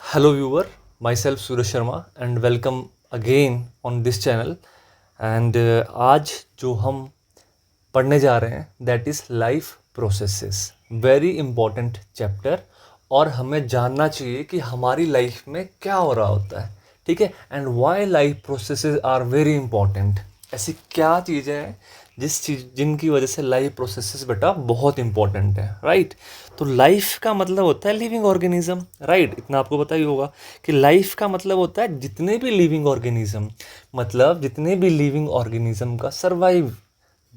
Hello viewer, myself Suraj Sharma and welcome again on this channel and आज जो हम पढ़ने जा रहे हैं that is life processes, very important chapter. और हमें जानना चाहिए कि हमारी लाइफ में क्या हो रहा होता है, ठीक है, and why life processes are very important. ऐसी क्या चीज़ें हैं जिनकी वजह से लाइफ प्रोसेसेस बेटा बहुत इंपॉर्टेंट है, राइट। तो लाइफ का मतलब होता है लिविंग ऑर्गेनिज्म, राइट। इतना आपको पता ही होगा कि लाइफ का मतलब होता है जितने भी लिविंग ऑर्गेनिज्म, मतलब जितने भी लिविंग ऑर्गेनिज्म का सर्वाइव।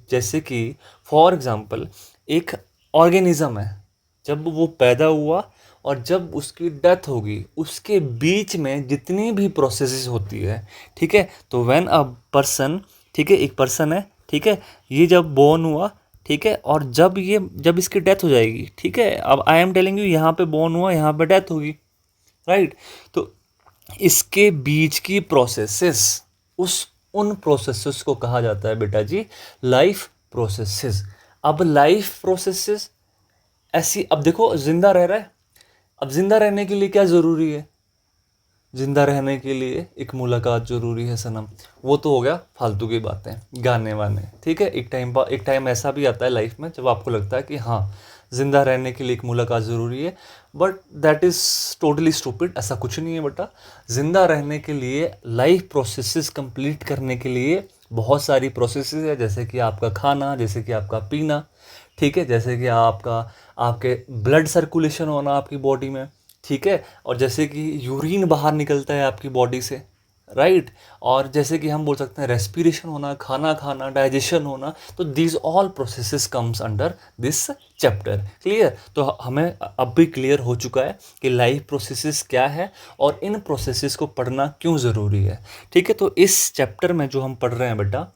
जैसे कि फॉर एग्जांपल एक ऑर्गेनिज्म है, जब वो पैदा हुआ और जब उसकी डेथ होगी उसके बीच में जितनी भी प्रोसेसेस होती है, ठीक है। तो व्हेन अ पर्सन, ठीक है, एक पर्सन है, ठीक है, ये जब बोर्न हुआ, ठीक है, और जब इसकी डेथ हो जाएगी, ठीक है। अब आई एम टेलिंग यू, यहाँ पे बोर्न हुआ, यहाँ पे डेथ होगी, राइट। तो इसके बीच की प्रोसेसेस, उन प्रोसेसेस को कहा जाता है बेटा जी लाइफ प्रोसेसेस। अब लाइफ प्रोसेसेस ऐसी, अब देखो जिंदा रह रहा है, अब जिंदा रहने के लिए क्या ज़रूरी है? जिंदा रहने के लिए एक मुलाकात ज़रूरी है सनम। वो तो हो गया फालतू की बातें, गाने वाने, ठीक है। एक टाइम ऐसा भी आता है लाइफ में जब आपको लगता है कि हाँ, जिंदा रहने के लिए एक मुलाकात ज़रूरी है, but that is totally stupid. ऐसा कुछ नहीं है बेटा। जिंदा रहने के लिए, लाइफ प्रोसेसेस कंप्लीट करने के लिए बहुत सारी प्रोसेसेस है, जैसे कि आपका खाना, जैसे कि आपका पीना, ठीक है, जैसे कि आपके ब्लड सर्कुलेशन होना आपकी बॉडी में, ठीक है, और जैसे कि यूरिन बाहर निकलता है आपकी बॉडी से, राइट। और जैसे कि हम बोल सकते हैं रेस्पिरेशन होना, खाना खाना, डाइजेशन होना। तो these all processes comes under this chapter. Clear? तो हमें अब भी क्लियर हो चुका है कि लाइफ प्रोसेसेस क्या है और इन प्रोसेसेस को पढ़ना क्यों ज़रूरी है, ठीक है। तो इस चैप्टर में जो हम पढ़ रहे हैं बेटा,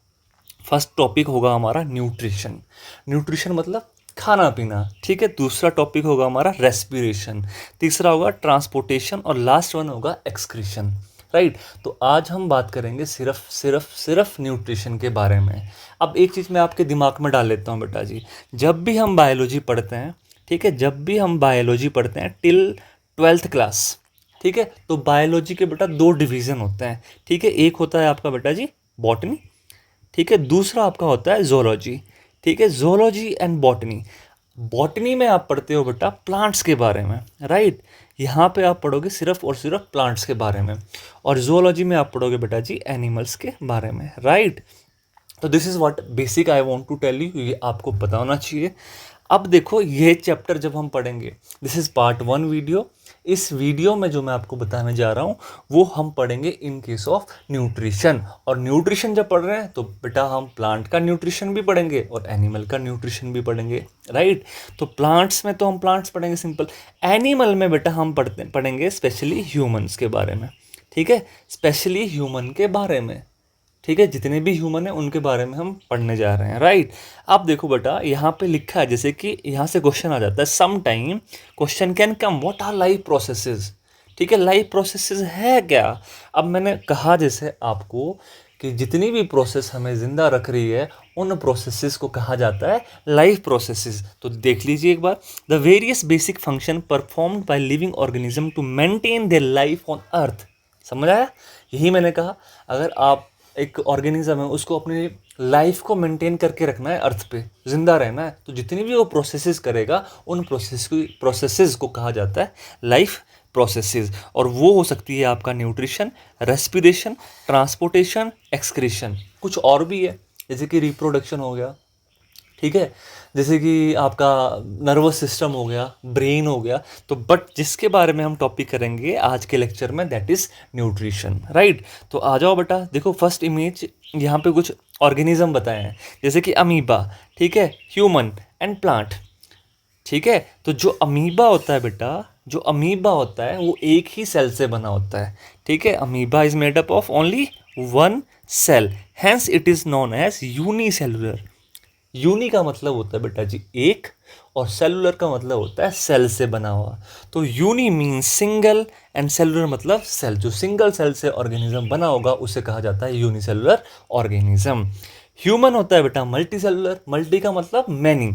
फर्स्ट टॉपिक होगा हमारा न्यूट्रिशन। न्यूट्रिशन मतलब खाना पीना, ठीक है। दूसरा टॉपिक होगा हमारा रेस्पिरेशन, तीसरा होगा ट्रांसपोर्टेशन और लास्ट वन होगा एक्सक्रीशन, राइट। तो आज हम बात करेंगे सिर्फ सिर्फ सिर्फ न्यूट्रिशन के बारे में। अब एक चीज़ मैं आपके दिमाग में डाल लेता हूँ बेटा जी, जब भी हम बायोलॉजी पढ़ते हैं, ठीक है, जब भी हम बायोलॉजी पढ़ते हैं टिल 12th क्लास, ठीक है, तो बायोलॉजी के बेटा दो डिवीज़न होते हैं, ठीक है। एक होता है आपका बेटा जी बॉटनी, ठीक है, दूसरा आपका होता है जोलॉजी, ठीक है। जोलॉजी एंड बॉटनी, बॉटनी में आप पढ़ते हो बेटा प्लांट्स के बारे में, राइट। यहाँ पे आप पढ़ोगे सिर्फ और सिर्फ प्लांट्स के बारे में, और जोलॉजी में आप पढ़ोगे बेटा जी एनिमल्स के बारे में, राइट। तो this is what basic I want to tell you, ये आपको पता होना चाहिए। अब देखो ये चैप्टर जब हम पढ़ेंगे, दिस इज़ पार्ट 1 वीडियो। इस वीडियो में जो मैं आपको बताने जा रहा हूँ वो हम पढ़ेंगे इन केस ऑफ न्यूट्रिशन। और न्यूट्रिशन जब पढ़ रहे हैं तो बेटा हम प्लांट का न्यूट्रिशन भी पढ़ेंगे और एनिमल का न्यूट्रिशन भी पढ़ेंगे, राइट। तो प्लांट्स में तो हम प्लांट्स पढ़ेंगे सिंपल, एनिमल में बेटा हम पढ़ेंगे स्पेशली ह्यूमन्स के बारे में, ठीक है, स्पेशली ह्यूमन के बारे में, ठीक है। जितने भी ह्यूमन हैं उनके बारे में हम पढ़ने जा रहे हैं, राइट। अब देखो बेटा यहाँ पे लिखा है, जैसे कि यहाँ से क्वेश्चन आ जाता है, some time question can come, what are life processes, ठीक है। लाइफ प्रोसेसेस है क्या? अब मैंने कहा जैसे आपको कि जितनी भी प्रोसेस हमें ज़िंदा रख रही है उन प्रोसेसेस को कहा जाता है लाइफ प्रोसेसेस। तो देख लीजिए एक बार, the various basic function performed by living organism to maintain their life on earth. समझ आया? यही मैंने कहा, अगर आप एक ऑर्गेनिज्म है उसको अपनी लाइफ को मेंटेन करके रखना है, अर्थ पे जिंदा रहना है, तो जितनी भी वो प्रोसेसेस करेगा उन प्रोसेसेस को कहा जाता है लाइफ प्रोसेसेस। और वो हो सकती है आपका न्यूट्रिशन, रेस्पिरेशन, ट्रांसपोर्टेशन, एक्सक्रीशन। कुछ और भी है, जैसे कि रिप्रोडक्शन हो गया, ठीक है, जैसे कि आपका नर्वस सिस्टम हो गया, ब्रेन हो गया। तो बट जिसके बारे में हम टॉपिक करेंगे आज के लेक्चर में दैट इज़ न्यूट्रिशन, राइट। तो आ जाओ बेटा, देखो फर्स्ट इमेज यहाँ पे कुछ ऑर्गेनिज्म बताए हैं, जैसे कि अमीबा, ठीक है, ह्यूमन एंड प्लांट, ठीक है। तो जो अमीबा होता है बेटा, जो अमीबा होता है वो एक ही सेल से बना होता है, ठीक है। Amoeba is made up of only one cell, hence it is known as unicellular. Uni का मतलब होता है बेटा जी एक, और सेलुलर का मतलब होता है सेल से बना हुआ। तो uni means single and cellular मतलब सेल। जो सिंगल सेल से ऑर्गेनिज्म बना होगा उसे कहा जाता है यूनिसेलुलर ऑर्गेनिज्म। ह्यूमन होता है बेटा मल्टी सेलुलर, मल्टी का मतलब मैनी,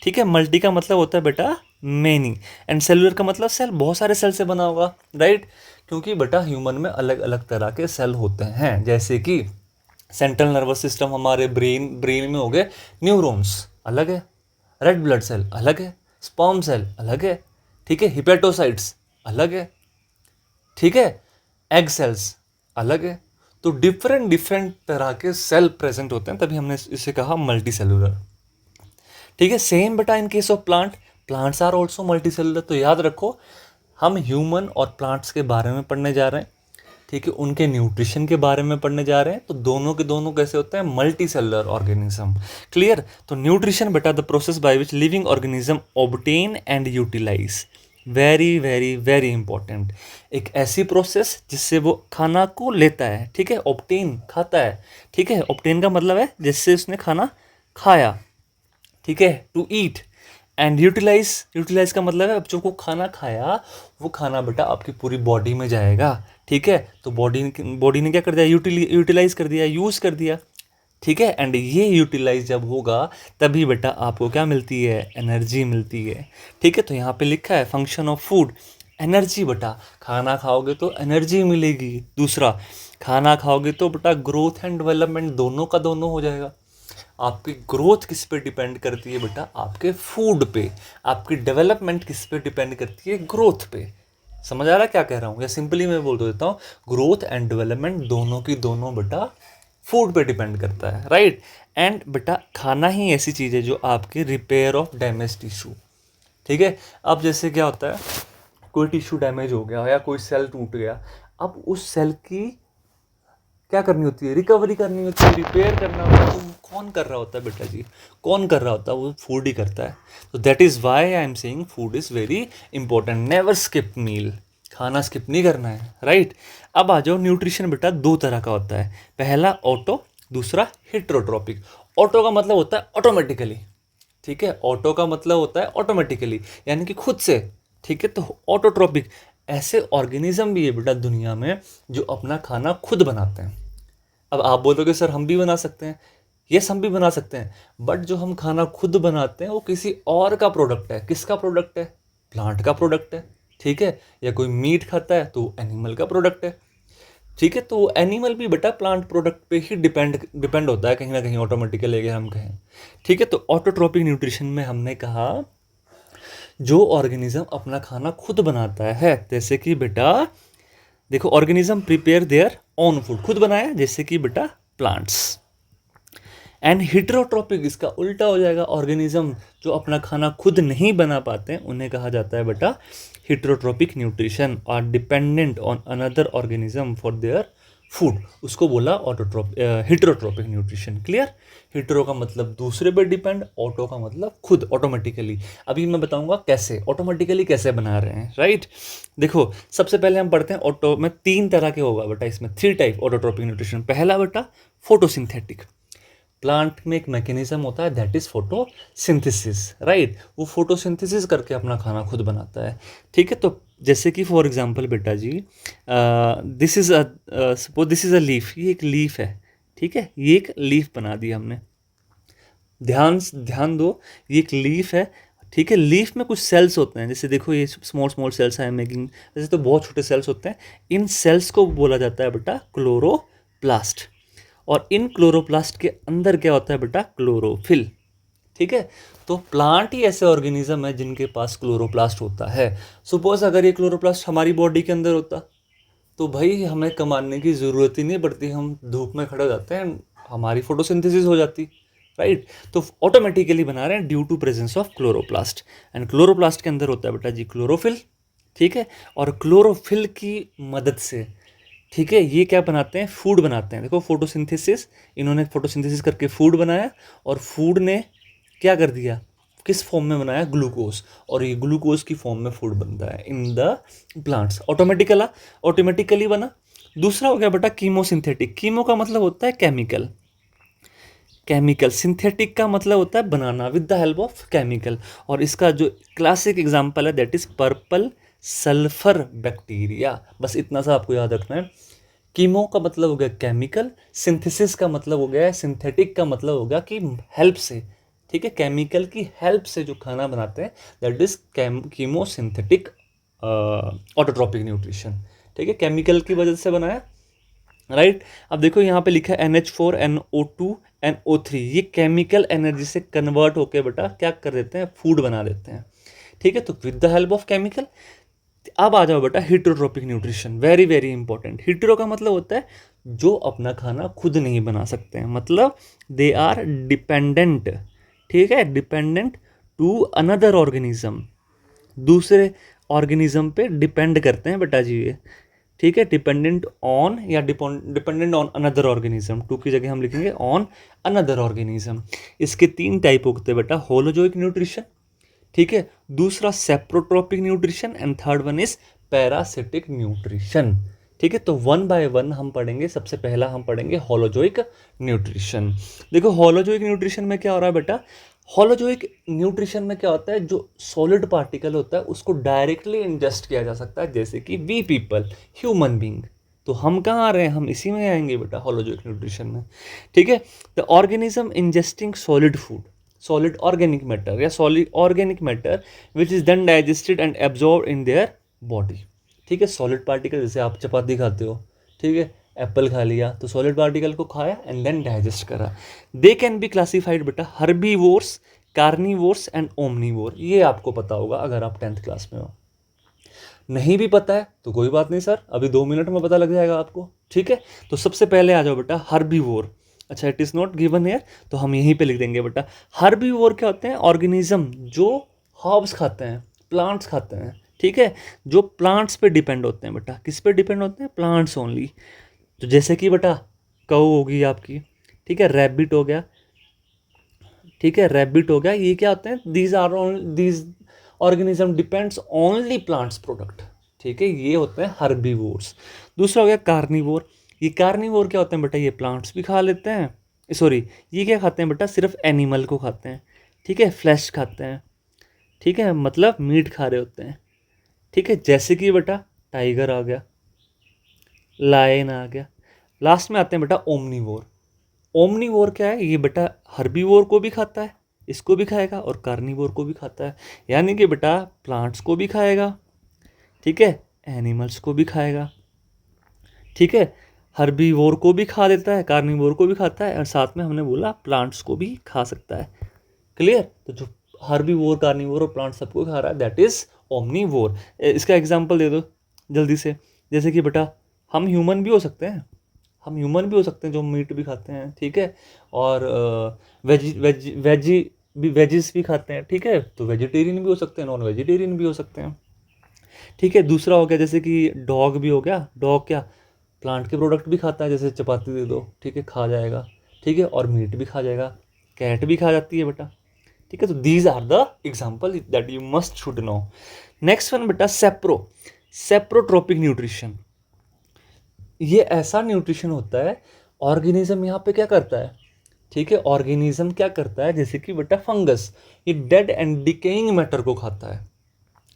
ठीक है, मल्टी का मतलब होता है बेटा मेनी। एंड सेलुलर का मतलब सेल, बहुत सारे सेल से बना होगा, राइट। क्योंकि बेटा ह्यूमन में अलग अलग तरह के सेल होते हैं, जैसे कि सेंट्रल नर्वस सिस्टम हमारे ब्रेन में हो गए न्यूरॉन्स, अलग है। रेड ब्लड सेल अलग है, स्पर्म सेल अलग है, ठीक है। हिपेटोसाइट्स अलग है, ठीक है। एग सेल्स अलग है। तो डिफरेंट डिफरेंट तरह के सेल प्रेजेंट होते हैं, तभी हमने इसे कहा मल्टी सेलुलर, ठीक है। सेम बेटा in case of plants are also multicellular. तो याद रखो, हम ह्यूमन और प्लांट्स के बारे में पढ़ने जा रहे हैं, ठीक है। उनके न्यूट्रिशन के बारे में पढ़ने जा रहे हैं। तो दोनों के दोनों कैसे होते हैं, मल्टी सेलुलर ऑर्गेनिज्म, क्लियर। तो न्यूट्रिशन बेटा the process by which living organism obtain and utilise, very very very important. एक ऐसी प्रोसेस जिससे वो खाना को लेता है, ठीक है। ऑब्टेन खाता है, ठीक है। ऑब्टेन का मतलब है जिससे उसने खाना खाया, ठीक है, टू ईट। एंड यूटिलाइज का मतलब है अब जो को खाना खाया वो खाना बेटा आपकी पूरी बॉडी में जाएगा, ठीक है। तो बॉडी ने क्या कर दिया, यूटिलाइज कर दिया, यूज़ कर दिया, ठीक है। एंड ये यूटिलाइज जब होगा तभी बेटा आपको क्या मिलती है, एनर्जी मिलती है, ठीक है। तो यहाँ पे लिखा है फंक्शन ऑफ फूड एनर्जी। बेटा खाना खाओगे तो एनर्जी मिलेगी। दूसरा, खाना खाओगे तो बेटा ग्रोथ एंड डेवलपमेंट दोनों का दोनों हो जाएगा। आपकी ग्रोथ किस पे डिपेंड करती है बेटा, आपके फूड पे। आपकी डेवलपमेंट किस पे डिपेंड करती है, ग्रोथ पे। समझ आ रहा है क्या कह रहा हूँ, या सिंपली मैं बोल देता हूँ, ग्रोथ एंड डेवलपमेंट दोनों की दोनों बेटा फूड पे डिपेंड करता है, राइट। एंड बेटा खाना ही ऐसी चीज़ है जो आपके रिपेयर ऑफ डैमेज टिश्यू, ठीक है। अब जैसे क्या होता है, कोई टिश्यू डैमेज हो गया या कोई सेल टूट गया, अब उस सेल की क्या करनी होती है, रिकवरी करनी होती है, रिपेयर करना होता है। तो कौन कर रहा होता है बेटा जी, कौन कर रहा होता है, वो फूड ही करता है। तो that is why I am saying food is very important. Never skip meal, खाना स्किप नहीं करना है, राइट। अब आ जाओ, न्यूट्रिशन बेटा दो तरह का होता है, पहला ऑटो, दूसरा हिट्रोट्रॉपिक। ऑटो का मतलब होता है ऑटोमेटिकली, ठीक है। ऑटो का मतलब होता है ऑटोमेटिकली, यानी कि खुद से, ठीक है। तो ऑटोट्रॉपिक, ऐसे ऑर्गेनिज्म भी है बेटा दुनिया में जो अपना खाना खुद बनाते हैं। अब आप बोलोगे सर हम भी बना सकते हैं, यस हम भी बना सकते हैं, बट जो हम खाना खुद बनाते हैं वो किसी और का प्रोडक्ट है। किसका प्रोडक्ट है, प्लांट का प्रोडक्ट है, ठीक है। या कोई मीट खाता है तो एनिमल का प्रोडक्ट है, ठीक है। तो एनिमल भी बेटा प्लांट प्रोडक्ट पे ही डिपेंड होता है कहीं ना कहीं, ऑटोमेटिकली अगर हम कहें, ठीक है। तो ऑटोट्रॉपिक न्यूट्रिशन में हमने कहा जो ऑर्गेनिज्म अपना खाना खुद बनाता है, जैसे कि बेटा देखो, organism prepare their own food, खुद बनाया, जैसे कि बेटा प्लांट्स। एंड हिट्रोट्रॉपिक इसका उल्टा हो जाएगा, ऑर्गेनिज्म जो अपना खाना खुद नहीं बना पाते हैं उन्हें कहा जाता है बेटा हिट्रोट्रॉपिक न्यूट्रिशन, और dependent on another organism for their food, उसको बोला हिट्रोट्रॉपिक न्यूट्रिशन, क्लियर। हिट्रो का मतलब दूसरे पे डिपेंड, ऑटो का मतलब खुद, ऑटोमेटिकली। अभी मैं बताऊंगा कैसे ऑटोमेटिकली कैसे बना रहे हैं, राइट। देखो सबसे पहले हम पढ़ते हैं ऑटो में, तीन तरह के होगा बेटा इसमें, थ्री टाइप ऑटोट्रॉपिक न्यूट्रिशन। पहला बेटा फोटोसिंथेटिक, प्लांट में एक मैकेनिज्म होता है दैट इज फोटोसिंथेसिस, राइट। वो फोटोसिंथेसिस करके अपना खाना खुद बनाता है, ठीक है। तो जैसे कि फॉर एग्जांपल बेटा जी, this is suppose this is a leaf, ये एक लीफ है, ठीक है। ये एक लीफ बना दी हमने, ध्यान ध्यान दो, ये एक लीफ है, ठीक है। लीफ में कुछ सेल्स होते हैं, जैसे देखो ये small small cells I am making, जैसे तो बहुत छोटे सेल्स होते हैं। इन सेल्स को बोला जाता है बेटा क्लोरोप्लास्ट, और इन क्लोरोप्लास्ट के अंदर क्या होता है बेटा, क्लोरोफिल, ठीक है। तो प्लांट ही ऐसे ऑर्गेनिज्म है जिनके पास क्लोरोप्लास्ट होता है। सपोज अगर ये क्लोरोप्लास्ट हमारी बॉडी के अंदर होता तो भाई हमें कमाने की ज़रूरत ही नहीं पड़ती, हम धूप में खड़े हो जाते हैं, हमारी फोटोसिंथेसिस हो जाती, राइट। तो ऑटोमेटिकली बना रहे हैं due to presence of chloroplast. And chloroplast के अंदर होता है बेटा जी क्लोरोफिल, ठीक है। और क्लोरोफिल की मदद से, ठीक है, ये क्या बनाते हैं, फूड बनाते हैं। देखो फोटोसिंथेसिस, इन्होंने फोटोसिंथेसिस करके फूड बनाया, और फूड ने क्या कर दिया, किस फॉर्म में बनाया, ग्लूकोज, और ये ग्लूकोज की फॉर्म में फूड बनता है इन द प्लांट्स, ऑटोमेटिकली बना। दूसरा हो गया बेटा कीमोसिंथेटिक, कीमो का मतलब होता है केमिकल, सिंथेटिक का मतलब होता है बनाना with the help of chemical. और इसका जो क्लासिक एग्जांपल है that is purple sulphur bacteria. बस इतना सा आपको याद रखना है। कीमो का मतलब हो गया केमिकल, सिंथेसिस का मतलब हो गया, सिंथेटिक का मतलब हो गया कि हेल्प से, ठीक है, केमिकल की हेल्प से जो खाना बनाते हैं that is chemosynthetic autotrophic nutrition. ठीक है, केमिकल की वजह से बनाया, राइट। अब देखो यहाँ पे लिखा है NH4 NO2 NO3, ये केमिकल एनर्जी से कन्वर्ट होके बेटा क्या कर देते हैं, फूड बना देते हैं। ठीक है, तो with the help of chemical. अब आ जाओ बेटा heterotrophic nutrition, very very important. Hetero का मतलब होता है जो अपना खाना खुद नहीं बना सकते हैं, मतलब दे आर डिपेंडेंट। ठीक है, डिपेंडेंट टू अनदर ऑर्गेनिज्म, दूसरे ऑर्गेनिज्म पे डिपेंड करते हैं बेटा जी ये। ठीक है, डिपेंडेंट ऑन या dependent on another organism, to की जगह हम लिखेंगे ऑन अनदर ऑर्गेनिज्म। इसके 3 टाइप होते हैं बेटा, होलोजोइक न्यूट्रिशन, ठीक है, दूसरा saprotrophic nutrition and third one is parasitic nutrition. ठीक है, तो 1 बाय 1 हम पढ़ेंगे। सबसे पहला हम पढ़ेंगे होलोजोइक न्यूट्रिशन। देखो होलोजोइक न्यूट्रिशन में क्या हो रहा है बेटा, होलोजोइक न्यूट्रिशन में क्या होता है, जो सॉलिड पार्टिकल होता है उसको डायरेक्टली इंजेस्ट किया जा सकता है, जैसे कि वी पीपल, ह्यूमन बींग। तो हम कहाँ आ रहे हैं, हम इसी में आएंगे बेटा होलोजोइक न्यूट्रिशन में। ठीक है, the organism ingesting solid food, solid organic matter या solid organic matter which is then digested and absorb in their body. ठीक है, सॉलिड पार्टिकल, जैसे आप चपाती खाते हो, ठीक है, एप्पल खा लिया तो सॉलिड पार्टिकल को खाया एंड देन डाइजेस्ट करा। दे कैन बी क्लासिफाइड बेटा हर्बीवोर्स, कार्निवोर्स एंड ओमनीवोर। ये आपको पता होगा अगर आप 10th क्लास में हो। नहीं भी पता है तो कोई बात नहीं सर, अभी 2 मिनट में पता लग जाएगा आपको। ठीक है, तो सबसे पहले आ जाओ बेटा हर्बीवोर। अच्छा, it is not given here तो हम यहीं पे लिख देंगे बेटा। हर्बीवोर क्या होते हैं, ऑर्गेनिज्म जो हर्ब्स खाते हैं, प्लांट्स खाते हैं। ठीक है, जो प्लांट्स पे डिपेंड होते हैं बेटा, किस पे डिपेंड होते हैं, प्लांट्स ओनली। तो जैसे कि बेटा कऊ होगी आपकी, ठीक है, रैबिट हो गया, ठीक है, रैबिट हो गया, ये क्या होते हैं, these organism depends only plants product. ठीक है, ये होते हैं हर्बीवोर्स। दूसरा हो गया कार्निवोर। ये कार्निवोर क्या होते हैं बेटा, ये प्लांट्स भी खा लेते हैं, सॉरी ये क्या खाते हैं बेटा, सिर्फ एनिमल को खाते हैं। ठीक है, फ्लैश खाते हैं। ठीक है, मतलब मीट खा रहे होते हैं। ठीक है, जैसे कि बेटा टाइगर आ गया, लायन आ गया। लास्ट में आते हैं बेटा ओमनीवोर। ओमनीवोर क्या है, ये बेटा हर्बीवोर को भी खाता है, इसको भी खाएगा, और कार्निवोर को भी खाता है, यानी कि बेटा प्लांट्स को भी खाएगा, ठीक है, एनिमल्स को भी खाएगा। ठीक है, हर्बीवोर को भी खा देता है, कार्निवोर को भी खाता है, और साथ में हमने बोला प्लांट्स को भी खा सकता है। क्लियर, तो जो हर्बीवोर, कार्निवोर और प्लांट सबको खा रहा है दैट इज ओमनीवोर। इसका एग्जांपल दे दो जल्दी से। जैसे कि बेटा हम ह्यूमन भी हो सकते हैं, हम ह्यूमन भी हो सकते हैं जो मीट भी खाते हैं। ठीक है, और वेजिस भी खाते हैं। ठीक है, तो वेजिटेरियन भी हो सकते हैं, नॉन वेजिटेरियन भी हो सकते हैं। ठीक है, दूसरा हो गया जैसे कि डॉग भी हो गया। डॉग क्या प्लांट के प्रोडक्ट भी खाता है, जैसे चपाती दे दो, ठीक है, खा जाएगा। ठीक है, और मीट भी खा जाएगा। कैट भी खा जाती है बेटा। ठीक है, तो these are the example that you must should know. Next one बेटा सेप्रोट्रोपिक न्यूट्रिशन। ये ऐसा न्यूट्रिशन होता है, ऑर्गेनिज्म यहाँ पे क्या करता है, ठीक है, ऑर्गेनिज्म क्या करता है, जैसे कि बेटा फंगस, ये डेड एंड डिकेइंग मैटर को खाता है।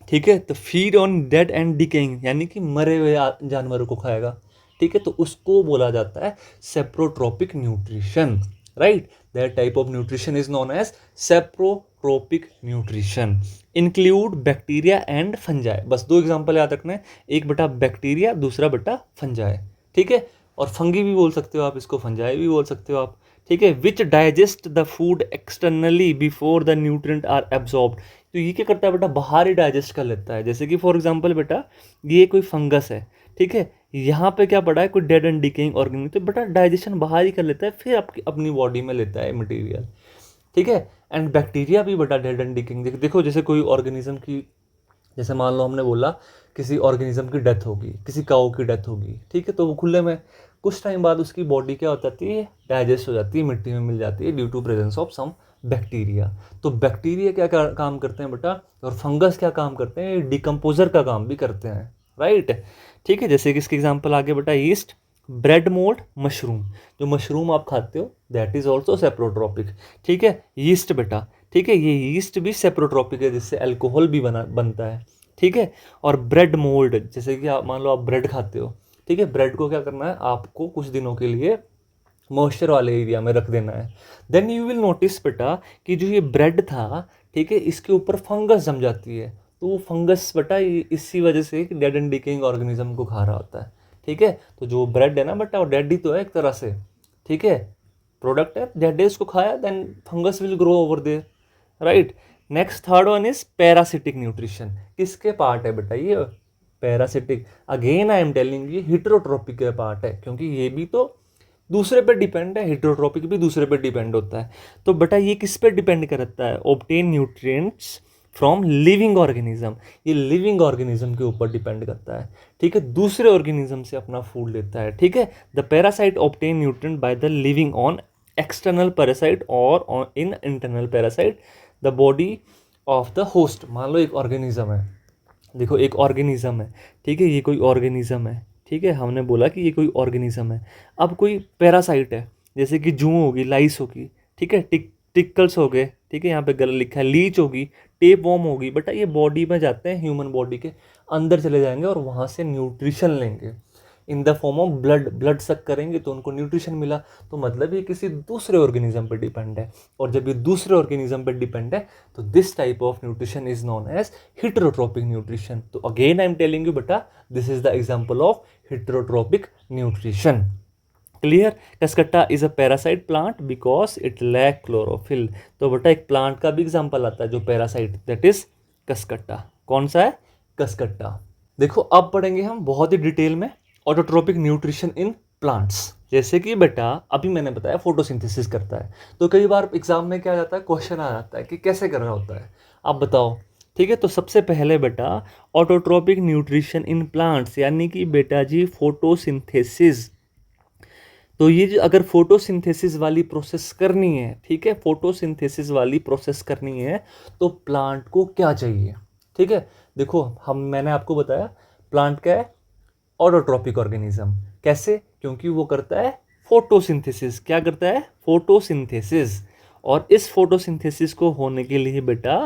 ठीक है, तो feed on dead and decaying, यानी कि मरे हुए जानवरों को खाएगा। ठीक है, तो उसको बोला जाता है saprotrophic nutrition, right. That type of nutrition is known as saprotrophic nutrition. Include bacteria and fungi. बस 2 एग्जांपल याद रखना है, एक बेटा बैक्टीरिया, दूसरा बेटा फंजाई। ठीक है, और फंगी भी बोल सकते हो आप इसको, फंजाई भी बोल सकते हो आप। ठीक है, which digest the food externally before the nutrient are absorbed. तो ये क्या करता है बेटा, बाहर ही डाइजेस्ट कर लेता है। जैसे कि फॉर एग्जांपल बेटा ये कोई फंगस है, ठीक है, यहाँ पे क्या पड़ा है, कोई डेड एंड डिकेइंग ऑर्गेनिज्म, तो बेटा डाइजेशन बाहर ही कर लेता है, फिर आपकी अपनी बॉडी में लेता है मटेरियल। ठीक है, एंड बैक्टीरिया भी बेटा डेड एंड डिकेइंग, देखो जैसे कोई ऑर्गेनिज्म की, जैसे मान लो हमने बोला किसी ऑर्गेनिज्म की डेथ होगी, किसी काऊ की डेथ होगी, ठीक है, तो वो खुले में कुछ टाइम बाद उसकी बॉडी क्या हो जाती है, डाइजेस्ट हो जाती है, मिट्टी में मिल जाती है due to presence of some bacteria. तो बैक्टीरिया क्या काम करते हैं बेटा, और फंगस क्या काम करते हैं, डिकम्पोजर का काम भी करते हैं, राइट। ठीक है, जैसे कि इसके एग्जांपल आगे बेटा यीस्ट, ब्रेड मोल्ड, मशरूम। जो मशरूम आप खाते हो दैट इज ऑल्सो सेप्रोट्रोपिक। ठीक है, यीस्ट बेटा, ठीक है, ये यीस्ट भी सेप्रोट्रोपिक है, जिससे अल्कोहल भी बनता है। ठीक है, और ब्रेड मोल्ड, जैसे कि आप मान लो आप ब्रेड खाते हो, ठीक है, ब्रेड को क्या करना है, आपको कुछ दिनों के लिए मॉइस्चर वाले एरिया में रख देना है। देन यू विल नोटिस बेटा कि जो ये ब्रेड था, ठीक है, इसके ऊपर फंगस जम जाती है। तो वो फंगस बेटा इसी वजह से डेड एंड डिकेइंग ऑर्गेनिज्म को खा रहा होता है, ठीक है। तो जो ब्रेड है ना बेटा, वो डेड ही तो है एक तरह से, ठीक है, प्रोडक्ट है, डेड है, उसको खाया, then fungus will grow over there, right. Next third one is parasitic nutrition. किसके पार्ट है बेटा ये? Parasitic. Again I am telling ये हिटरोट्रोपिक के पार्ट है, क्योंकि ये भी तो दूसरे पे डिपेंड है, हिटरोट्रोपिक भी दूसरे पे डिपेंड होता है। तो बेटा ये किस पे डिपेंड करता है? Obtain nutrients from living organism. ये लिविंग ऑर्गेनिज्म के ऊपर डिपेंड करता है, ठीक है, दूसरे ऑर्गेनिज्म से अपना फूड लेता है, ठीक है। The parasite obtain nutrient by the living on external parasite और in internal parasite the body of the host. मान लो एक ऑर्गेनिज्म है, देखो एक ऑर्गेनिज्म है, ठीक है, ये कोई ऑर्गेनिज्म है, ठीक है, हमने बोला कि ये कोई ऑर्गेनिज्म है। अब कोई पैरासाइट है, जैसे कि जूं होगी, लाइस होगी, ठीक है, टिकल्स हो गए, ठीक है, यहाँ पे गलत लिखा है, लीच होगी, टेप वॉर्म होगी, बेटा ये बॉडी में जाते हैं, ह्यूमन बॉडी के अंदर चले जाएंगे और वहाँ से न्यूट्रिशन लेंगे in the form of blood. Blood सक करेंगे तो उनको न्यूट्रिशन मिला, तो मतलब ये किसी दूसरे ऑर्गेनिज्म पे डिपेंड है। और जब ये दूसरे ऑर्गेनिज्म पे डिपेंड है तो this type of nutrition is known as heterotrophic nutrition. तो again I am telling you बेटा, this is the example of heterotrophic nutrition. Clear? Cuscuta is a parasite plant because it lack chlorophyll. तो बेटा एक plant का भी example आता है जो पैरासाइट, दैट इज कसकट्टा। कौन सा है? कसकट्टा। देखो अब पढ़ेंगे हम बहुत ही डिटेल में ऑटोट्रोपिक न्यूट्रिशन इन प्लांट्स। जैसे कि बेटा अभी मैंने बताया फोटोसिंथेसिस करता है, तो कई बार एग्जाम में क्या आ जाता है, क्वेश्चन आ जाता है कि कैसे कर रहा होता है, आप बताओ, ठीक है। तो सबसे पहले बेटा ऑटोट्रोपिक न्यूट्रिशन इन प्लांट्स, यानी कि बेटा जी फोटोसिंथेसिस। तो ये जो अगर फोटोसिंथेसिस वाली प्रोसेस करनी है, ठीक है, फोटोसिंथेसिस वाली प्रोसेस करनी है तो प्लांट को क्या चाहिए, ठीक है। देखो मैंने आपको बताया प्लांट क्या है, ऑटोट्रोपिक ऑर्गेनिज्म। कैसे? क्योंकि वो करता है फोटोसिंथेसिस। क्या करता है? फोटोसिंथेसिस। और इस फोटोसिंथेसिस को होने के लिए बेटा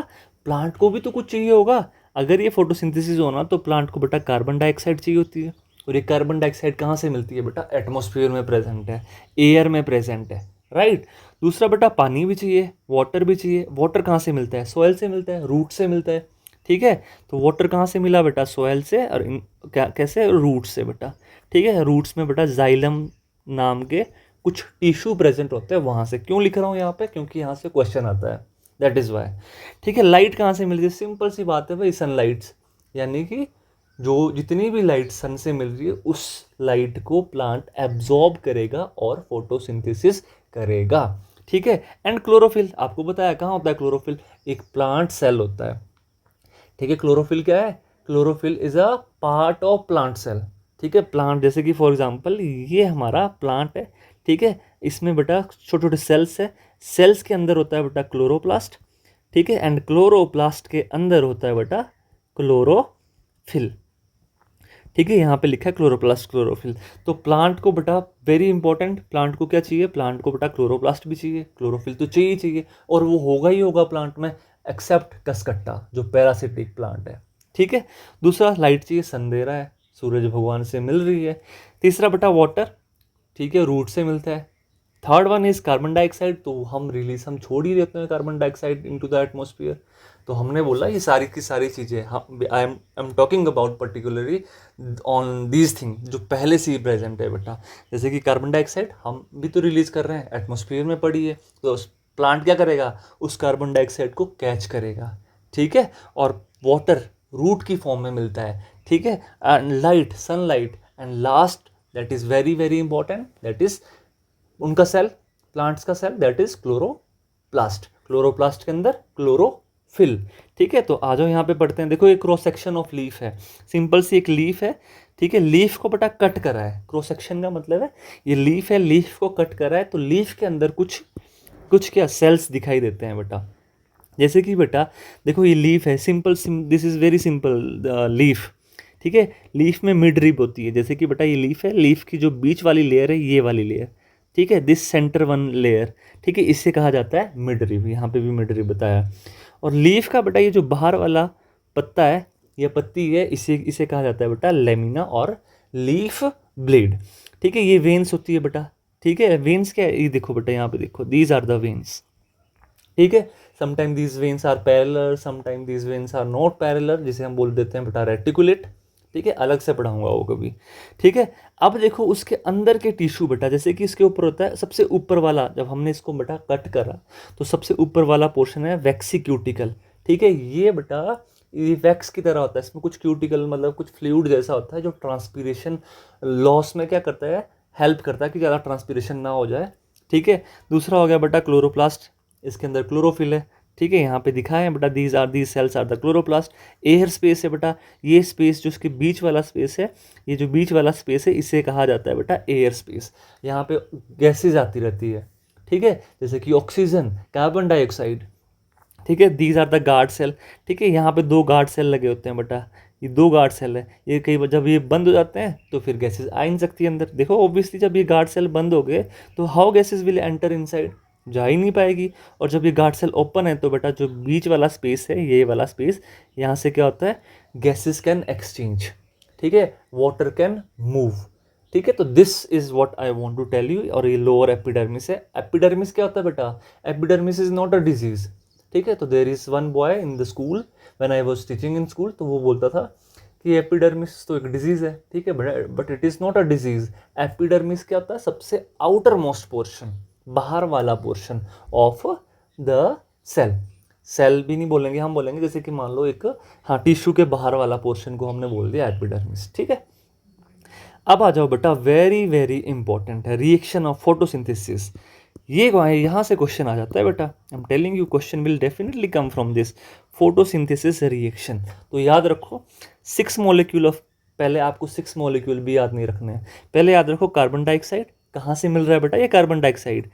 प्लांट को भी तो कुछ चाहिए होगा। अगर ये फोटोसिंथेसिस होना तो प्लांट को बेटा कार्बन डाइऑक्साइड चाहिए होती है, और ये कार्बन डाइऑक्साइड कहाँ से मिलती है बेटा? एटमॉस्फेयर में प्रेजेंट है, एयर में प्रेजेंट है, राइट। दूसरा बेटा पानी भी चाहिए, वाटर भी चाहिए। वाटर कहाँ से मिलता है? सॉइल से मिलता है, रूट से मिलता है, ठीक है। तो वाटर कहाँ से मिला बेटा? सॉइल से, और कैसे? रूट से बेटा, ठीक है। रूट्स में बेटा जाइलम नाम के कुछ टिश्यू प्रेजेंट होते हैं, वहाँ से। क्यों लिख रहा हूँ यहाँ पे? क्योंकि यहाँ से क्वेश्चन आता है, दैट इज़ वाई, ठीक है। लाइट कहाँ से मिलती है? सिंपल सी बात है भाई, सनलाइट्स, यानी कि जो जितनी भी लाइट सन से मिल रही है उस लाइट को प्लांट एब्जॉर्ब करेगा और फोटोसिंथेसिस करेगा, ठीक है। एंड क्लोरोफिल, आपको बताया कहाँ होता है क्लोरोफिल? एक प्लांट सेल होता है, ठीक है। क्लोरोफिल क्या है? Chlorophyll is a part of plant cell, ठीक है। प्लांट जैसे कि फॉर एग्जांपल ये हमारा प्लांट है, ठीक है। इसमें बेटा छोटे छोटे सेल्स है, सेल्स के अंदर होता है बेटा क्लोरोप्लास्ट, ठीक है। एंड क्लोरोप्लास्ट के अंदर होता है बेटा क्लोरोफिल, ठीक है। यहाँ पे लिखा है क्लोरोप्लास्ट, क्लोरोफिल। तो प्लांट को बेटा वेरी इंपॉर्टेंट, प्लांट को क्या चाहिए? प्लांट को बेटा क्लोरोप्लास्ट भी चाहिए, क्लोरोफिल तो चाहिए ही चाहिए, और वो होगा ही होगा प्लांट में, एक्सेप्ट कसकट्टा जो पैरासिटिक प्लांट है, ठीक है। दूसरा लाइट चाहिए, सन दे रहा है, सूरज भगवान से मिल रही है। तीसरा बेटा वाटर, ठीक है, रूट से मिलता है। Third one is carbon dioxide, तो हम छोड़ ही देते हैं carbon dioxide into the atmosphere. तो हमने बोला ये सारी की सारी चीज़ें, I am talking about particularly on these thing जो पहले से ही प्रेजेंट है बेटा। जैसे कि कार्बन डाइऑक्साइड हम भी तो रिलीज कर रहे हैं, एटमॉस्फेयर में पड़ी है, तो प्लांट क्या करेगा? उस कार्बन डाइऑक्साइड को कैच करेगा, ठीक है। और वाटर रूट की फॉर्म में मिलता है, ठीक है। And light, sunlight, and last that is very very important, that is उनका सेल, प्लांट्स का cell, that is chloroplast. Chloroplast के अंदर क्लोरोफिल, ठीक है। तो आ जाओ यहाँ पे पढ़ते हैं। देखो ये क्रॉस सेक्शन ऑफ लीफ है, सिंपल सी एक लीफ है, ठीक है। लीफ को बेटा कट करा है, क्रॉस सेक्शन का मतलब है ये लीफ है, लीफ को कट करा है, तो लीफ के अंदर कुछ कुछ क्या सेल्स दिखाई देते हैं बेटा। जैसे कि बेटा देखो ये लीफ है, simple, this is very simple leaf, ठीक है। लीफ में मिड रिब होती है, जैसे कि बेटा ये लीफ है, लीफ की जो बीच वाली लेयर है ये वाली लेयर, ठीक है, दिस सेंटर वन लेयर, ठीक है, इससे कहा जाता है मिड रिब। यहाँ पे भी मिड रिब बताया। और लीफ का बेटा ये जो बाहर वाला पत्ता है या पत्ती है, इसे कहा जाता है बेटा लेमिना और लीफ ब्लेड, ठीक है। ये वेन्स होती है बेटा, ठीक है। वेन्स क्या है, ये देखो बेटा यहाँ पे देखो, दीज आर द वेन्स, ठीक है। Sometime these veins are parallel, sometime these veins are not parallel, जिसे हम बोल देते हैं बेटा रेटिकुलेट, ठीक है। अलग से पढ़ाऊंगा वो कभी, ठीक है। अब देखो उसके अंदर के टिश्यू बेटा, जैसे कि इसके ऊपर होता है सबसे ऊपर वाला, जब हमने इसको बेटा कट करा तो सबसे ऊपर वाला पोर्शन है वैक्सी क्यूटिकल, ठीक है। ये बेटा ये वैक्स की तरह होता है, इसमें कुछ क्यूटिकल मतलब कुछ फ्लूइड जैसा होता है जो ट्रांसपीरेशन लॉस में क्या करता है, हेल्प करता है कि ज़्यादा ट्रांसपीरेशन ना हो जाए, ठीक है। दूसरा हो गया बेटा क्लोरोप्लास्ट, इसके अंदर क्लोरोफिल है, ठीक है। यहाँ पे दिखाया है बेटा, these cells are the chloroplast. Air space है बेटा, ये स्पेस जो इसके बीच वाला स्पेस है, ये जो बीच वाला स्पेस है इसे कहा जाता है बेटा एयर स्पेस। यहाँ पे गैसेज आती रहती है, ठीक है, जैसे कि ऑक्सीजन, कार्बन डाइऑक्साइड, ठीक है। These are the guard cell, ठीक है। यहाँ पे 2 गार्ड सेल लगे होते हैं बेटा, ये 2 गार्ड सेल है, ये कई बार जब ये बंद हो जाते हैं तो फिर गैसेज आ नहीं सकती अंदर। देखो ऑब्वियसली जब ये गार्ड सेल बंद हो गए तो how gases will enter inside, जा ही नहीं पाएगी। और जब ये गार्ड सेल ओपन है तो बेटा जो बीच वाला स्पेस है, ये वाला स्पेस, यहाँ से क्या होता है, गैसेज कैन एक्सचेंज, ठीक है, वाटर कैन मूव, ठीक है। तो this is what I want to tell you. और ये लोअर एपिडर्मिस है। एपिडर्मिस क्या होता है बेटा, epidermis is not a disease, ठीक है। तो there is one boy in the school when I was teaching in school, तो वो बोलता था कि एपिडर्मिस तो एक डिजीज है, ठीक है, but it is not a disease. Epidermis क्या होता है, सबसे आउटर मोस्ट पोर्शन, बाहर वाला portion of the cell. Cell भी नहीं बोलेंगे हम, बोलेंगे जैसे कि मान लो एक, हाँ, टिश्यू के बाहर वाला पोर्शन को हमने बोल दिया एपिडर्मिस, ठीक है। अब आ जाओ बेटा, वेरी वेरी इंपॉर्टेंट है रिएक्शन ऑफ फोटोसिंथेसिस। ये यहाँ से क्वेश्चन आ जाता है बेटा, आई am telling you question will definitely come from this photosynthesis reaction. तो याद रखो 6 मॉलिक्यूल ऑफ, पहले आपको 6 मॉलिक्यूल भी याद नहीं रखने हैं, पहले याद रखो कार्बन डाइऑक्साइड कहाँ से मिल रहा है बेटा, ये कार्बन डाइऑक्साइड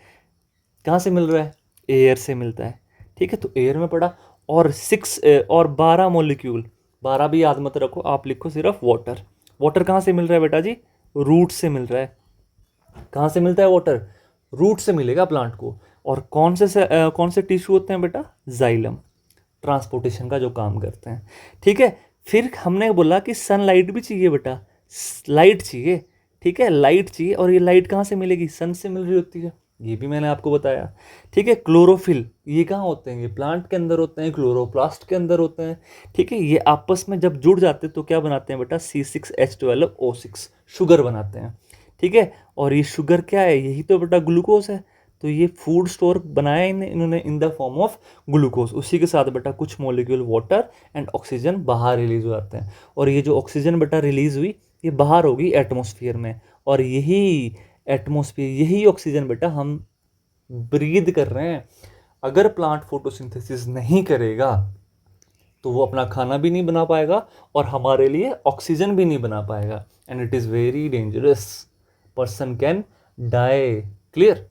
कहाँ से मिल रहा है, एयर से मिलता है, ठीक है। तो एयर में पड़ा, और 6 और 12 मॉलिक्यूल, 12 भी याद मत रखो, आप लिखो सिर्फ वाटर। वाटर कहाँ से मिल रहा है बेटा जी, रूट से मिल रहा है। कहाँ से मिलता है वाटर, रूट से मिलेगा प्लांट को। और कौन से टिश्यू होते हैं बेटा, जाइलम, ट्रांसपोर्टेशन का जो काम करते हैं, ठीक है। फिर हमने बोला कि सनलाइट भी चाहिए बेटा, लाइट चाहिए, ठीक है, लाइट चाहिए। और ये लाइट कहाँ से मिलेगी, सन से मिल रही होती है, ये भी मैंने आपको बताया, ठीक है। क्लोरोफिल ये कहाँ होते हैं, ये प्लांट के अंदर होते हैं, क्लोरोप्लास्ट के अंदर होते हैं, ठीक है। ये आपस में जब जुड़ जाते हैं तो क्या बनाते हैं बेटा, C6H12O6 शुगर बनाते हैं, ठीक है। और ये शुगर क्या है, यही तो बेटा ग्लूकोज है। तो ये फूड स्टोर बनाया इन्होंने in the form of glucose. उसी के साथ बेटा कुछ मॉलिक्यूल वाटर एंड ऑक्सीजन बाहर रिलीज हो जाते हैं। और ये जो ऑक्सीजन बेटा रिलीज हुई, ये बाहर होगी एटमॉस्फेयर में, और यही एटमॉस्फेयर, यही ऑक्सीजन बेटा हम ब्रीद कर रहे हैं। अगर प्लांट फोटोसिंथेसिस नहीं करेगा तो वो अपना खाना भी नहीं बना पाएगा और हमारे लिए ऑक्सीजन भी नहीं बना पाएगा, and it is very dangerous, person can die, clear,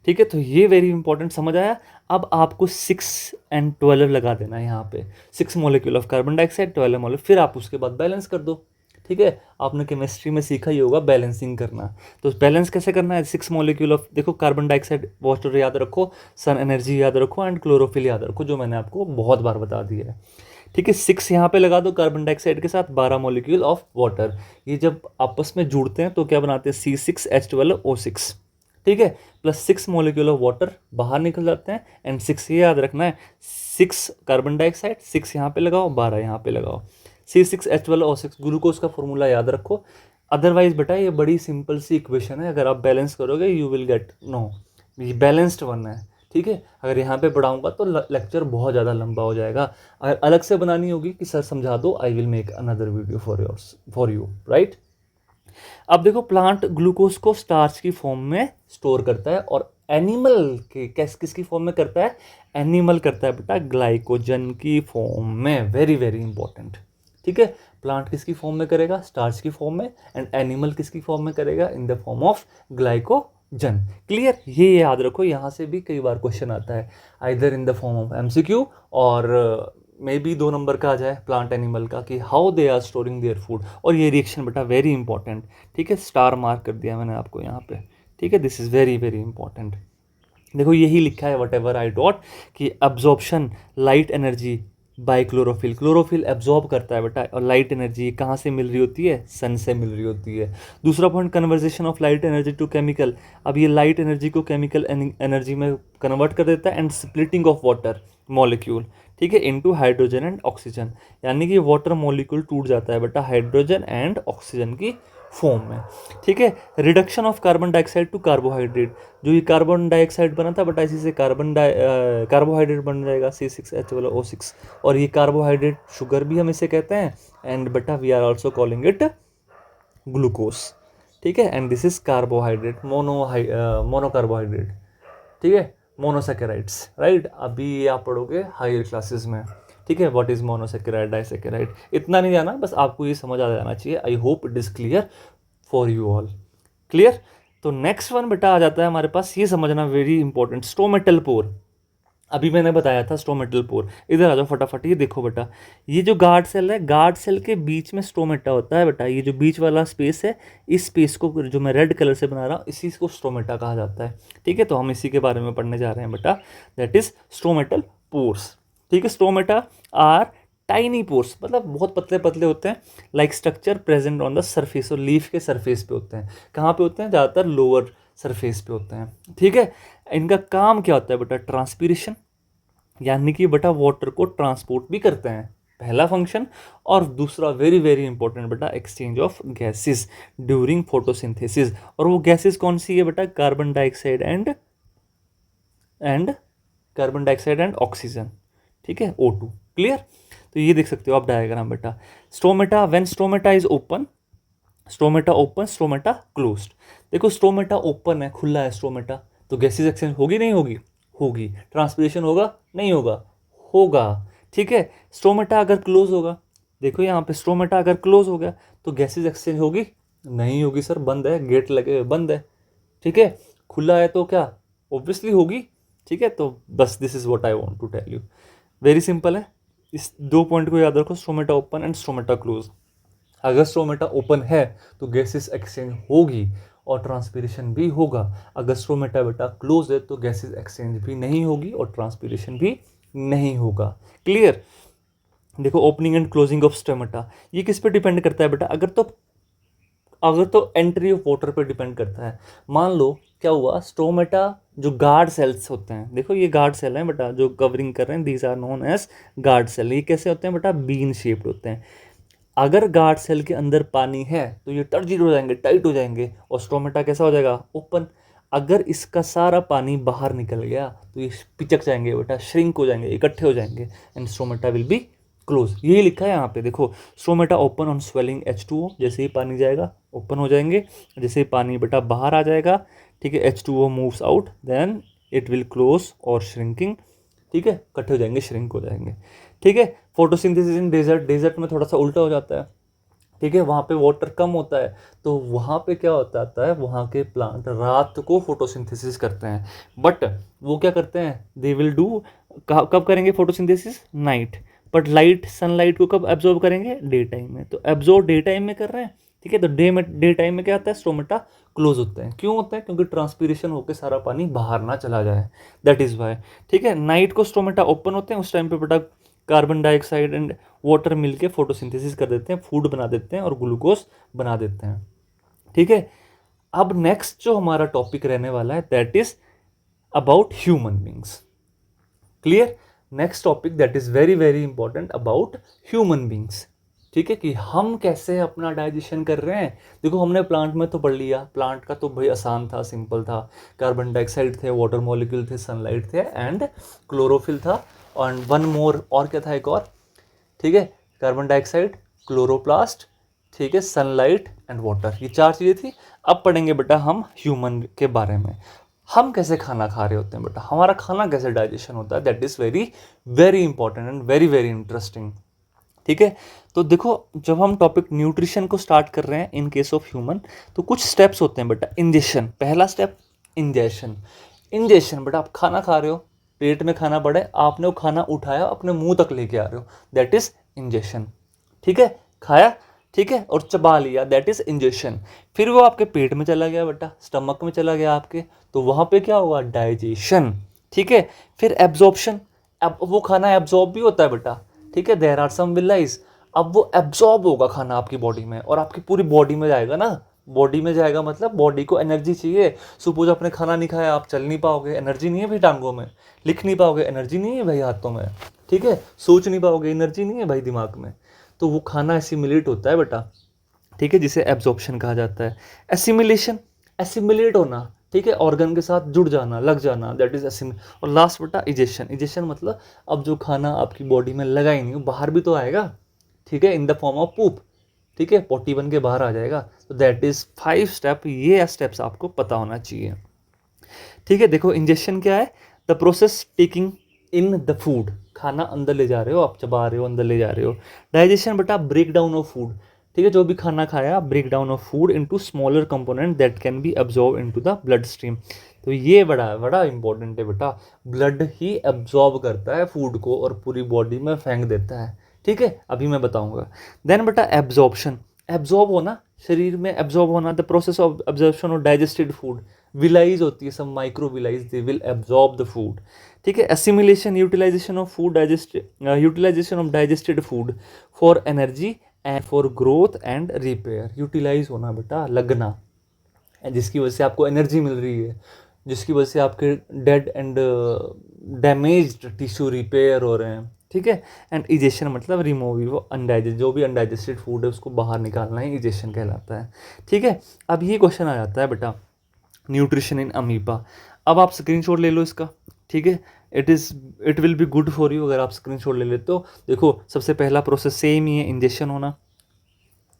ठीक है। तो ये वेरी इंपॉर्टेंट समझ आया। अब आपको 6 and 12 लगा देना है यहाँ पे, 6 molecule of carbon dioxide, 12 molecule, फिर आप उसके बाद बैलेंस कर दो, ठीक है। आपने केमिस्ट्री में सीखा ही होगा बैलेंसिंग करना। तो बैलेंस कैसे करना है, 6 मॉलिक्यूल ऑफ, देखो कार्बन डाइऑक्साइड, वाटर याद रखो, सन एनर्जी याद रखो, एंड क्लोरोफिल याद रखो, जो मैंने आपको बहुत बार बता दिया है, ठीक है। 6 यहाँ पे लगा दो कार्बन डाइऑक्साइड के साथ, 12 मॉलिक्यूल ऑफ वाटर। ये जब आपस में जुड़ते हैं तो क्या बनाते हैं, C6H12O6, ठीक है, प्लस 6 मॉलिक्यूल ऑफ वाटर बाहर निकल जाते हैं, एंड 6 ये याद रखना है, 6 कार्बन डाइऑक्साइड, 6 यहाँ पे लगाओ, 12 यहाँ पे लगाओ, C6H12O6 ग्लूकोज का फॉर्मूला याद रखो। अदरवाइज बेटा ये बड़ी सिंपल सी इक्वेशन है, अगर आप बैलेंस करोगे यू विल गेट नो, ये बैलेंस्ड वन है, ठीक है। अगर यहाँ पे पढ़ाऊंगा तो लेक्चर बहुत ज़्यादा लंबा हो जाएगा। अगर अलग से बनानी होगी कि सर समझा दो, I will make another video for you, right. अब देखो प्लांट ग्लूकोज को स्टार्च की फॉर्म में स्टोर करता है, और एनिमल के किसकी फॉर्म में करता है, एनिमल करता है बेटा ग्लाइकोजन की फॉर्म में, वेरी वेरी इंपॉर्टेंट, ठीक है। प्लांट किसकी फॉर्म में करेगा, स्टार्च की फॉर्म में, एंड एनिमल किसकी फॉर्म में करेगा, in the form of glycogen, clear. ये याद रखो, यहाँ से भी कई बार क्वेश्चन आता है, either in the form of MCQ और मे बी 2 नंबर का आ जाए प्लांट एनिमल का, कि how they are storing their food. और ये रिएक्शन बेटा वेरी इंपॉर्टेंट, ठीक है, स्टार मार्क कर दिया मैंने आपको यहाँ पे, ठीक है, this is very very important. देखो यही लिखा है वट एवर आई डॉट, कि absorption light energy by chlorophyll, chlorophyll absorb करता है बेटा, और लाइट एनर्जी कहाँ से मिल रही होती है, सन से मिल रही होती है। दूसरा point, conversion of light energy to chemical, अब ये लाइट एनर्जी को केमिकल एनर्जी में कन्वर्ट कर देता है। And splitting of water molecule, ठीक है, इनटू हाइड्रोजन एंड ऑक्सीजन, यानी कि वाटर मॉलिक्यूल टूट जाता है बेटा हाइड्रोजन एंड ऑक्सीजन की फॉर्म में, ठीक है। Reduction of carbon dioxide to carbohydrate, जो ये कार्बन डाइऑक्साइड बना था बेटा, इसी से कार्बोहाइड्रेट बन जाएगा C6H12O6, और ये कार्बोहाइड्रेट शुगर भी हम इसे कहते हैं। एंड बेटा we are also calling it glucose, ठीक है। And this is carbohydrate, mono carbohydrate, ठीक है, मोनोसेकेराइड्स, राइट। अभी आप पढ़ोगे हायर क्लासेस में, ठीक है, व्हाट इज मोनोसेकेराइड, डाइसेकेराइड, इतना नहीं जाना, बस आपको ये समझ आ जाना चाहिए। I hope it is clear for you all, clear. तो नेक्स्ट वन बेटा आ जाता है हमारे पास, ये समझना वेरी इंपॉर्टेंट, स्टोमेटल पोर। अभी मैंने बताया था स्टोमेटल पोर, इधर आ जाओ फटाफट, ये देखो बेटा, ये जो गार्ड सेल है, गार्ड सेल के बीच में स्टोमेटा होता है बेटा, ये जो बीच वाला स्पेस है, इस स्पेस को जो मैं रेड कलर से बना रहा हूँ, इसी को स्टोमेटा कहा जाता है, ठीक है। तो हम इसी के बारे में पढ़ने जा रहे हैं बेटा, दैट इज स्टोमेटल पोर्स, ठीक है। स्टोमेटा आर टाइनी पोर्स, मतलब बहुत पतले पतले होते हैं, like structure present on the surface, और लीफ के सरफेस पे होते हैं। कहाँ पे होते हैं, ज़्यादातर लोअर सरफेस पे होते हैं, ठीक है। इनका काम क्या होता है बेटा, ट्रांसपीरेशन, यानी कि बेटा वाटर को ट्रांसपोर्ट भी करते हैं, पहला फंक्शन। और दूसरा वेरी वेरी इंपॉर्टेंट बेटा, exchange of gases during photosynthesis, और वो गैसेस कौन सी है बेटा, कार्बन डाइऑक्साइड एंड ऑक्सीजन, ठीक है, O2, क्लियर। तो ये देख सकते हो आप डायग्राम बेटा, stomata, when stomata is open, stomata open, stomata closed. देखो स्टोमेटा ओपन है, खुला है स्टोमेटा, तो गैसेस एक्सचेंज होगी नहीं होगी, होगी। ट्रांसपिरेशन होगा नहीं होगा, होगा, ठीक है। स्टोमेटा अगर क्लोज होगा, देखो यहाँ पे स्टोमेटा अगर क्लोज हो गया तो गैसेस एक्सचेंज होगी नहीं होगी सर, बंद है, गेट लगे बंद है, ठीक है। खुला है तो क्या, ऑब्वियसली होगी, ठीक है। तो बस this is what I want to tell you, very simple है। इस दो पॉइंट को याद रखो, stomata open and stomata close. अगर स्टोमेटा ओपन है तो गैसेस एक्सचेंज होगी और ट्रांसपिरेशन भी होगा। अगर स्टोमेटा बेटा क्लोज है तो गैसेस एक्सचेंज भी नहीं होगी और ट्रांसपिरेशन भी नहीं होगा, क्लियर। देखो opening and closing of stomata, ये किस पे डिपेंड करता है बेटा, अगर तो एंट्री ऑफ वाटर पे डिपेंड करता है। मान लो क्या हुआ, स्टोमेटा जो गार्ड सेल्स होते हैं, देखो ये गार्ड सेल हैं बेटा जो कवरिंग कर रहे हैं, these are known as guard cell. ये कैसे होते हैं बेटा, बीन शेप्ड होते हैं। अगर गार्ड सेल के अंदर पानी है तो ये टर्जिड हो जाएंगे, टाइट हो जाएंगे, और स्टोमेटा कैसा हो जाएगा, ओपन। अगर इसका सारा पानी बाहर निकल गया तो ये पिचक जाएंगे बेटा, श्रिंक हो जाएंगे, इकट्ठे हो जाएंगे, and stomata will be close. यही लिखा है यहाँ पे, देखो stomata open on swelling H2O, जैसे ही पानी जाएगा ओपन हो जाएंगे, जैसे ही पानी बेटा बाहर आ जाएगा, ठीक है, H2O moves out, then it will close और श्रिंकिंग, ठीक है, इकट्ठे हो जाएंगे, श्रिंक हो जाएंगे, ठीक है। फोटोसिंथेसिस इन डेजर्ट, डेजर्ट में थोड़ा सा उल्टा हो जाता है, ठीक है, वहाँ पे वाटर कम होता है, तो वहाँ पे क्या होता है, वहाँ के प्लांट रात को फोटोसिंथेसिस करते हैं, बट वो क्या करते हैं, दे विल डू, कब करेंगे photosynthesis, night. But light, sunlight को कब एब्जॉर्ब करेंगे, डे टाइम में। तो एब्जॉर्ब डे टाइम में कर रहे हैं, ठीक है। तो डे टाइम में क्या होता है, स्टोमेटा क्लोज होते हैं। क्यों होता है, क्योंकि ट्रांसपीरेशन होकर सारा पानी बाहर ना चला जाए, दैट इज वाई, ठीक है। नाइट को स्टोमेटा ओपन होते हैं, उस टाइम पे बेटा कार्बन डाइऑक्साइड एंड वाटर मिलके फोटोसिंथेसिस कर देते हैं, फूड बना देते हैं और ग्लूकोज बना देते हैं, ठीक है। अब नेक्स्ट जो हमारा टॉपिक रहने वाला है that is about human beings, clear. Next topic that is very very important about human beings, ठीक है, कि हम कैसे अपना डाइजेशन कर रहे हैं। देखो हमने प्लांट में तो पढ़ लिया, प्लांट का तो भाई आसान था, सिंपल था, कार्बन डाइऑक्साइड थे, वाटर मॉलिक्यूल थे, सनलाइट थे एंड क्लोरोफिल था, और वन मोर, और क्या था एक और, ठीक है, कार्बन डाइऑक्साइड, क्लोरोप्लास्ट, ठीक है, सनलाइट एंड वाटर, ये चार चीज़ें थी। अब पढ़ेंगे बेटा हम ह्यूमन के बारे में, हम कैसे खाना खा रहे होते हैं बेटा, हमारा खाना कैसे डाइजेशन होता है, that is very very important and very very interesting, ठीक है। तो देखो जब हम टॉपिक न्यूट्रिशन को स्टार्ट कर रहे हैं इन केस ऑफ ह्यूमन, तो कुछ स्टेप्स होते हैं बेटा। इंजेशन, पहला स्टेप इंजेशन। इंजेशन बेटा आप खाना खा रहे हो, पेट में खाना पड़े, आपने वो खाना उठाया अपने मुंह तक लेके आ रहे हो, दैट इज इंजेशन, ठीक है। खाया, ठीक है, और चबा लिया, दैट इज इंजेशन। फिर वो आपके पेट में चला गया बेटा, स्टमक में चला गया आपके, तो वहाँ पे क्या हुआ, डाइजेशन, ठीक है। फिर एब्जॉर्प्शन, अब वो खाना एब्जॉर्ब भी होता है बेटा, ठीक ठीक है, देयर आर सम विलाइज। अब वो एब्जॉर्ब होगा खाना आपकी बॉडी में और आपकी पूरी बॉडी में जाएगा ना, बॉडी में जाएगा मतलब बॉडी को एनर्जी चाहिए। सपोज आपने खाना नहीं खाया, आप चल नहीं पाओगे, एनर्जी नहीं है भाई टांगों में, लिख नहीं पाओगे, एनर्जी नहीं है भाई हाथों में, ठीक है, सोच नहीं पाओगे, एनर्जी नहीं है भाई दिमाग में। तो वो खाना एसिमिलेट होता है बेटा, ठीक है, जिसे एब्जॉर्प्शन कहा जाता है। एसिमिलेशन, एसिमिलेट होना, ठीक है, ऑर्गन के साथ जुड़ जाना, लग जाना, दैट इज एसिम। और लास्ट बेटा इजेशन, इजेशन मतलब अब जो खाना आपकी बॉडी में लगा ही नहीं वो बाहर भी तो आएगा, ठीक है, इन द फॉर्म ऑफ पूप, ठीक है, पोटी बन के बाहर आ जाएगा। तो दैट इज 5 स्टेप, ये स्टेप्स आपको पता होना चाहिए, ठीक है। देखो इंजेक्शन क्या है, the process taking in the food, खाना अंदर ले जा रहे हो, आप चबा रहे हो, अंदर ले जा रहे हो। डाइजेशन बेटा ब्रेक डाउन ऑफ फूड, ठीक है, जो भी खाना खाया, break down of food into smaller component that can be absorb into the blood stream. तो ये बड़ा बड़ा इंपॉर्टेंट है बेटा, ब्लड ही अब्जॉर्ब करता है फूड को और पूरी बॉडी में फेंक देता है, ठीक है, अभी मैं बताऊंगा। देन बेटा एब्जॉर्प्शन, एब्जॉर्ब होना, शरीर में एब्जॉर्ब होना, the process of absorption of digested food. Villi होती है, सब microvilli, they will absorb the food, ठीक है। Assimilation, utilisation of food utilisation of digested food for energy and for growth and repair. Utilise होना बेटा, लगना, जिसकी वजह से आपको एनर्जी मिल रही है, जिसकी वजह से आपके dead and damaged tissue repair हो रहे हैं, ठीक है। एंड इजेशन मतलब रिमूव, वो अनडाइजेस्ट, जो भी अनडाइजेस्टेड फूड है उसको बाहर निकालना ही इजेशन कहलाता है, ठीक है। अब ये क्वेश्चन आ जाता है बेटा, न्यूट्रिशन इन अमीबा। अब आप स्क्रीनशॉट ले लो इसका, ठीक है, it will be good for you अगर आप स्क्रीनशॉट ले लेते हो। देखो सबसे पहला प्रोसेस सेम ही है, इंजेक्शन होना,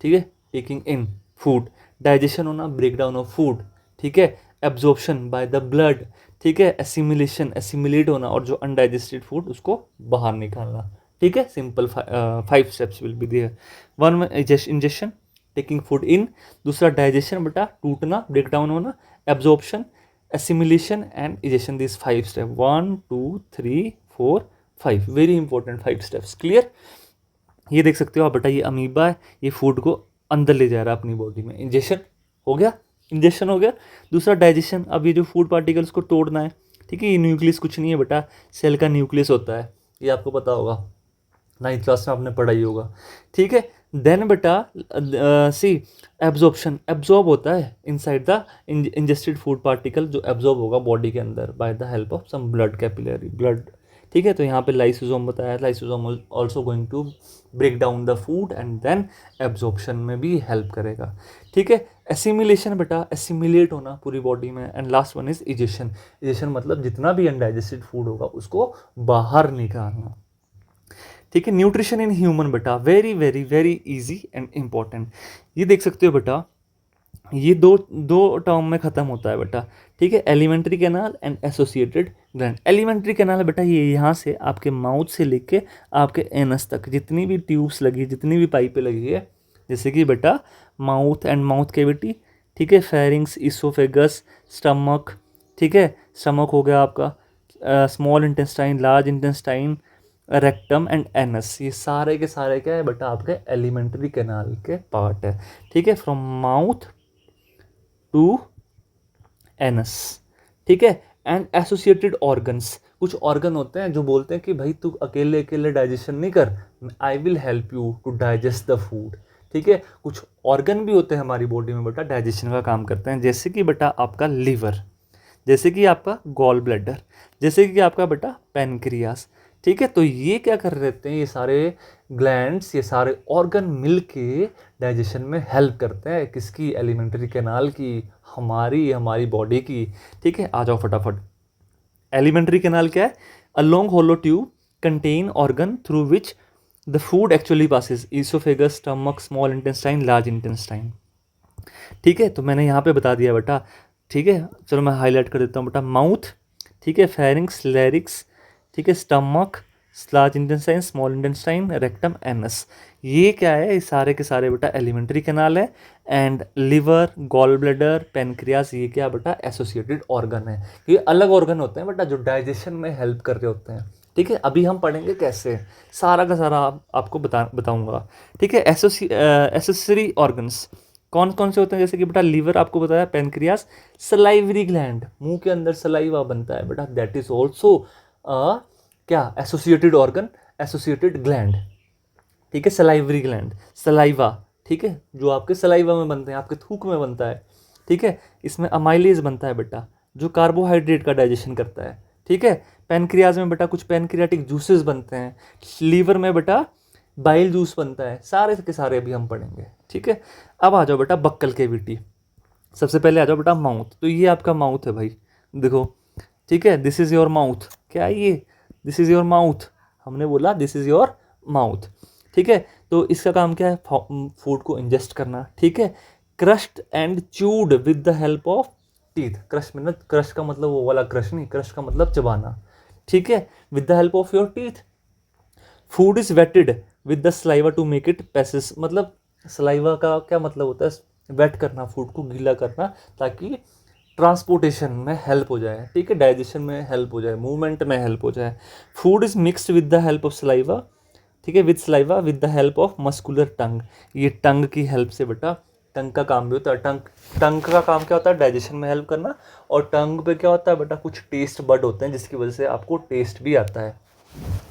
ठीक है, टेकिंग इन फूड, डाइजेशन होना, ब्रेक डाउन ऑफ फूड, ठीक है, एब्जॉर्प्शन बाय द ब्लड, ठीक है, एसिमिलेशन, एसिमिलेट होना, और जो अनडाइजेस्टेड फूड उसको बाहर निकालना, ठीक है। Simple 5 steps will be there. One में इंजेक्शन, टेकिंग फूड इन, दूसरा डाइजेशन बेटा, टूटना, ब्रेक डाउन होना, absorption, assimilation and egestion, this 5 step, 1 2 3 4 5, very important 5 steps, clear. ये देख सकते हो आप बेटा, ये अमीबा है, ये फूड को अंदर ले जा रहा है अपनी बॉडी में, इंजेक्शन हो गया, इंजेक्शन हो गया। दूसरा डाइजेशन, अब ये जो फूड पार्टिकल्स को तोड़ना है, ठीक है, ये न्यूक्लियस कुछ नहीं है बेटा, सेल का न्यूक्लियस होता है, ये आपको पता होगा, 9th क्लास में आपने पढ़ा ही होगा, ठीक है। देन बेटा सी एब्जॉर्प्शन, एब्जॉर्ब होता है inside the ingested food particle, जो एब्जॉर्ब होगा बॉडी के अंदर by the help of some blood capillary, blood, ठीक है। तो यहाँ पे लाइसोसोम बताया, lysosome also going to break down the food and then absorption में भी हेल्प करेगा, ठीक है। एसिमिलेशन बेटा, एसिमिलेट होना पूरी बॉडी में। And last one is egestion, egestion मतलब जितना भी अनडाइजेस्टेड फूड होगा उसको बाहर निकालना, ठीक है। न्यूट्रिशन इन ह्यूमन बेटा, very very very easy and important. ये देख सकते हो बेटा, ये दो टर्म में ख़त्म होता है बेटा, ठीक है, alimentary canal and associated gland. Alimentary canal बेटा ये यहाँ से आपके माउथ से लेके आपके एनस तक जितनी भी ट्यूब्स लगी, जितनी भी पाइपें लगी है, जैसे कि बेटा माउथ एंड माउथ कैविटी, ठीक है, फेरिंग्स, इसोफेगस, स्टमक, ठीक है, स्टमक हो गया आपका, small intestine, large intestine, rectum and anus, ये सारे के सारे क्या है बेटा आपके एलिमेंट्री कैनाल के पार्ट है, ठीक है, फ्रॉम माउथ टू एनस, ठीक है। एंड एसोसिएटेड ऑर्गन्स, कुछ ऑर्गन होते हैं जो बोलते हैं कि भाई तू अकेले अकेले डाइजेशन नहीं कर, I will help you to digest the food, ठीक है। कुछ ऑर्गन भी होते हैं हमारी बॉडी में बेटा, डाइजेशन का काम करते हैं, जैसे कि बेटा आपका लीवर, जैसे कि आपका गॉल ब्लैडर, जैसे कि आपका बेटा पैनक्रियास, ठीक है। तो ये क्या कर रहे हैं, ये सारे ग्लैंड्स, ये सारे ऑर्गन मिलके डाइजेशन में हेल्प करते हैं, किसकी, एलिमेंट्री कैनाल की, हमारी बॉडी की, ठीक है। आ जाओ फटाफट, एलिमेंट्री कैनाल क्या है, a long hollow tube contain organ through which the food actually passes, oesophagus, stomach, small intestine, large intestine, ठीक है। तो मैंने यहाँ पे बता दिया बेटा, ठीक है, चलो मैं हाईलाइट कर देता हूँ बेटा, माउथ, ठीक है, फेरिंग्स, लैरिक्स, ठीक है, stomach, large intestine, small intestine, rectum, anus, ये क्या है, ये सारे के सारे बेटा एलिमेंट्री कैनाल है। And liver, gall bladder, pancreas, ये क्या बेटा एसोसिएटेड ऑर्गन है, ये अलग ऑर्गन होते हैं बेटा जो डाइजेशन में हेल्प कर रहे होते हैं, ठीक है। अभी हम पढ़ेंगे कैसे, सारा का सारा आपको बताऊंगा, ठीक है। एसेसरी ऑर्गन्स कौन कौन से होते हैं, जैसे कि बेटा लीवर आपको बताया, पेनक्रियास, सलाइवरी ग्लैंड, मुंह के अंदर सलाइवा बनता है बेटा, दैट इज ऑल्सो क्या एसोसिएटेड ऑर्गन। एसोसिएटेड ग्लैंड, ठीक है, सलाइवरी ग्लैंड, सलाइवा, ठीक है, जो आपके सलाइवा में बनते हैं, आपके थूक में बनता है, ठीक है। इसमें अमाइलेज बनता है बेटा, जो कार्बोहाइड्रेट का डाइजेशन करता है, ठीक है। पैनक्रियाज में बेटा कुछ पैनक्रियाटिक जूसेस बनते हैं, लीवर में बेटा बाइल जूस बनता है, सारे के सारे अभी हम पढ़ेंगे, ठीक है। अब आ जाओ बेटा बक्कल कैविटी। सबसे पहले आ जाओ बेटा माउथ। तो ये आपका माउथ है भाई, देखो, ठीक है, दिस इज़ योर माउथ। क्या है ये? This is your mouth. हमने बोला दिस इज़ योर माउथ, ठीक है। तो इसका काम क्या है? फूड को इंजेस्ट करना, ठीक है। Crushed and chewed with the help of teeth. Crush में ना, क्रश का मतलब वो वाला क्रश नहीं, क्रश का मतलब चबाना, ठीक है, with the help of your teeth. Food is wetted with the saliva to make it pieces. मतलब सलाइवा का क्या मतलब होता है? वेट करना, फूड को गीला करना, ताकि ट्रांसपोर्टेशन में हेल्प हो जाए, ठीक है, डाइजेशन में हेल्प हो जाए, मूवमेंट में हेल्प हो जाए। Food is mixed with the help of saliva, ठीक है, with saliva with the help of muscular tongue. ये टंग की हेल्प से बेटा, टंग का काम भी होता है, टंग का काम क्या होता है? डाइजेशन में हेल्प करना। और टंग पे क्या होता है बेटा? कुछ टेस्ट बड होते हैं, जिसकी वजह से आपको टेस्ट भी आता है।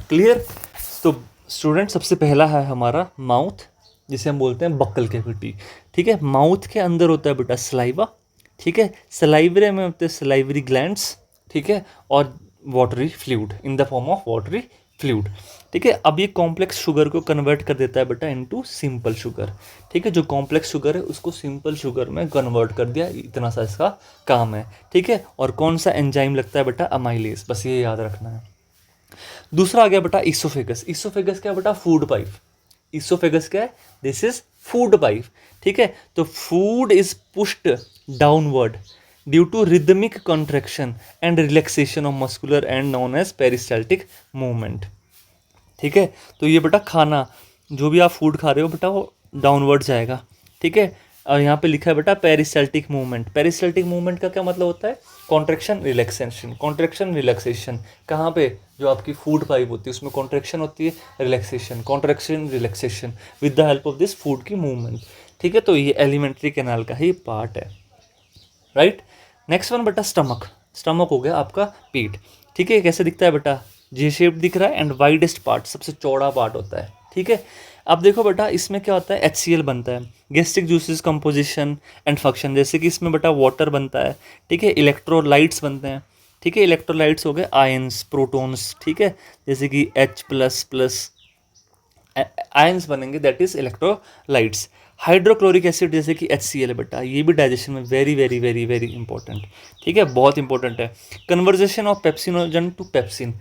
क्लियर? तो स्टूडेंट, सबसे पहला है हमारा माउथ, जिसे हम बोलते हैं बक्कल कैविटी, ठीक है। माउथ के अंदर होता है बेटा सलाइवा, ठीक है। सलाइवरे में होते हैं सलाइवरी ग्लैंड्स, ठीक है, और watery fluid in the form of watery fluid, ठीक है। अब ये कॉम्प्लेक्स शुगर को कन्वर्ट कर देता है बेटा इनटू सिंपल शुगर, ठीक है। जो कॉम्प्लेक्स शुगर है उसको सिंपल शुगर में कन्वर्ट कर दिया, इतना सा इसका काम है, ठीक है। और कौन सा एंजाइम लगता है बेटा? अमाइलेज, बस ये याद रखना है। दूसरा आ गया बेटा ईसोफेगस। ईसोफेगस क्या बेटा? Food pipe. ईसोफेगस क्या है? दिस इज फूड पाइप, ठीक है। तो food is pushed downward due to rhythmic contraction and relaxation of muscular and known as peristaltic movement, ठीक है। तो ये बेटा खाना, जो भी आप फूड खा रहे हो बेटा, वो डाउनवर्ड जाएगा, ठीक है। और यहाँ पे लिखा है बेटा पेरिस्टाल्टिक मूवमेंट। पेरिस्टाल्टिक मूवमेंट का क्या मतलब होता है? Contraction relaxation, contraction relaxation. कहाँ पे? जो आपकी फूड पाइप होती है उसमें कॉन्ट्रैक्शन होती है, relaxation, contraction relaxation with the help of this food की मूवमेंट, ठीक है। तो ये एलिमेंट्री कैनाल का ही पार्ट है, राइट। नेक्स्ट वन बेटा स्टमक। स्टमक हो गया आपका पेट, ठीक है। कैसे दिखता है बेटा? जी शेप दिख रहा है एंड वाइडेस्ट पार्ट, सबसे चौड़ा पार्ट होता है, ठीक है। अब देखो बेटा, इसमें क्या होता है? HCl बनता है, gastric juices composition and function. जैसे कि इसमें बेटा वाटर बनता है, ठीक है, इलेक्ट्रोलाइट्स बनते हैं, ठीक है। इलेक्ट्रोलाइट्स हो गए आयंस, प्रोटॉन्स, ठीक है, जैसे कि H++ आयंस बनेंगे, that is electrolytes. Hydrochloric acid जैसे कि HCl है बेटा, ये भी डाइजेशन में very very very very important, ठीक है, बहुत इंपॉर्टेंट है। Conversion of pepsinogen to pepsin.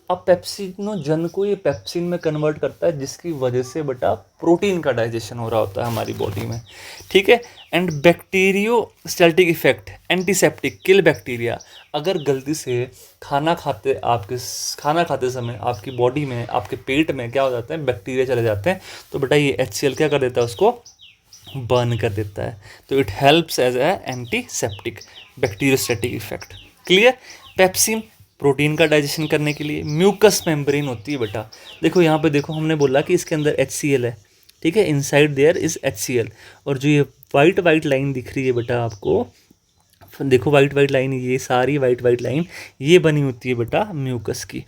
अब पेप्सिनोजन को ये पेप्सिन में कन्वर्ट करता है, जिसकी वजह से बेटा प्रोटीन का डाइजेशन हो रहा होता है हमारी बॉडी में, ठीक है। And bacteriostatic effect, antiseptic, kill bacteria. अगर गलती से खाना खाते समय आपकी बॉडी में, आपके पेट में क्या हो जाता है? बैक्टीरिया चले जाते हैं, तो बेटा ये HCl क्या कर देता है? उसको बर्न कर देता है। तो it helps as a antiseptic, bacteriostatic effect. Clear? Pepsin protein का डाइजेशन करने के लिए। म्यूकस मेम्ब्रेन होती है बेटा, देखो यहाँ पे देखो, हमने बोला कि इसके अंदर HCl है, ठीक है, इनसाइड देयर इज HCl। और जो ये वाइट वाइट लाइन दिख रही है बेटा आपको, देखो वाइट वाइट लाइन, ये सारी वाइट वाइट लाइन ये बनी होती है बेटा म्यूकस की,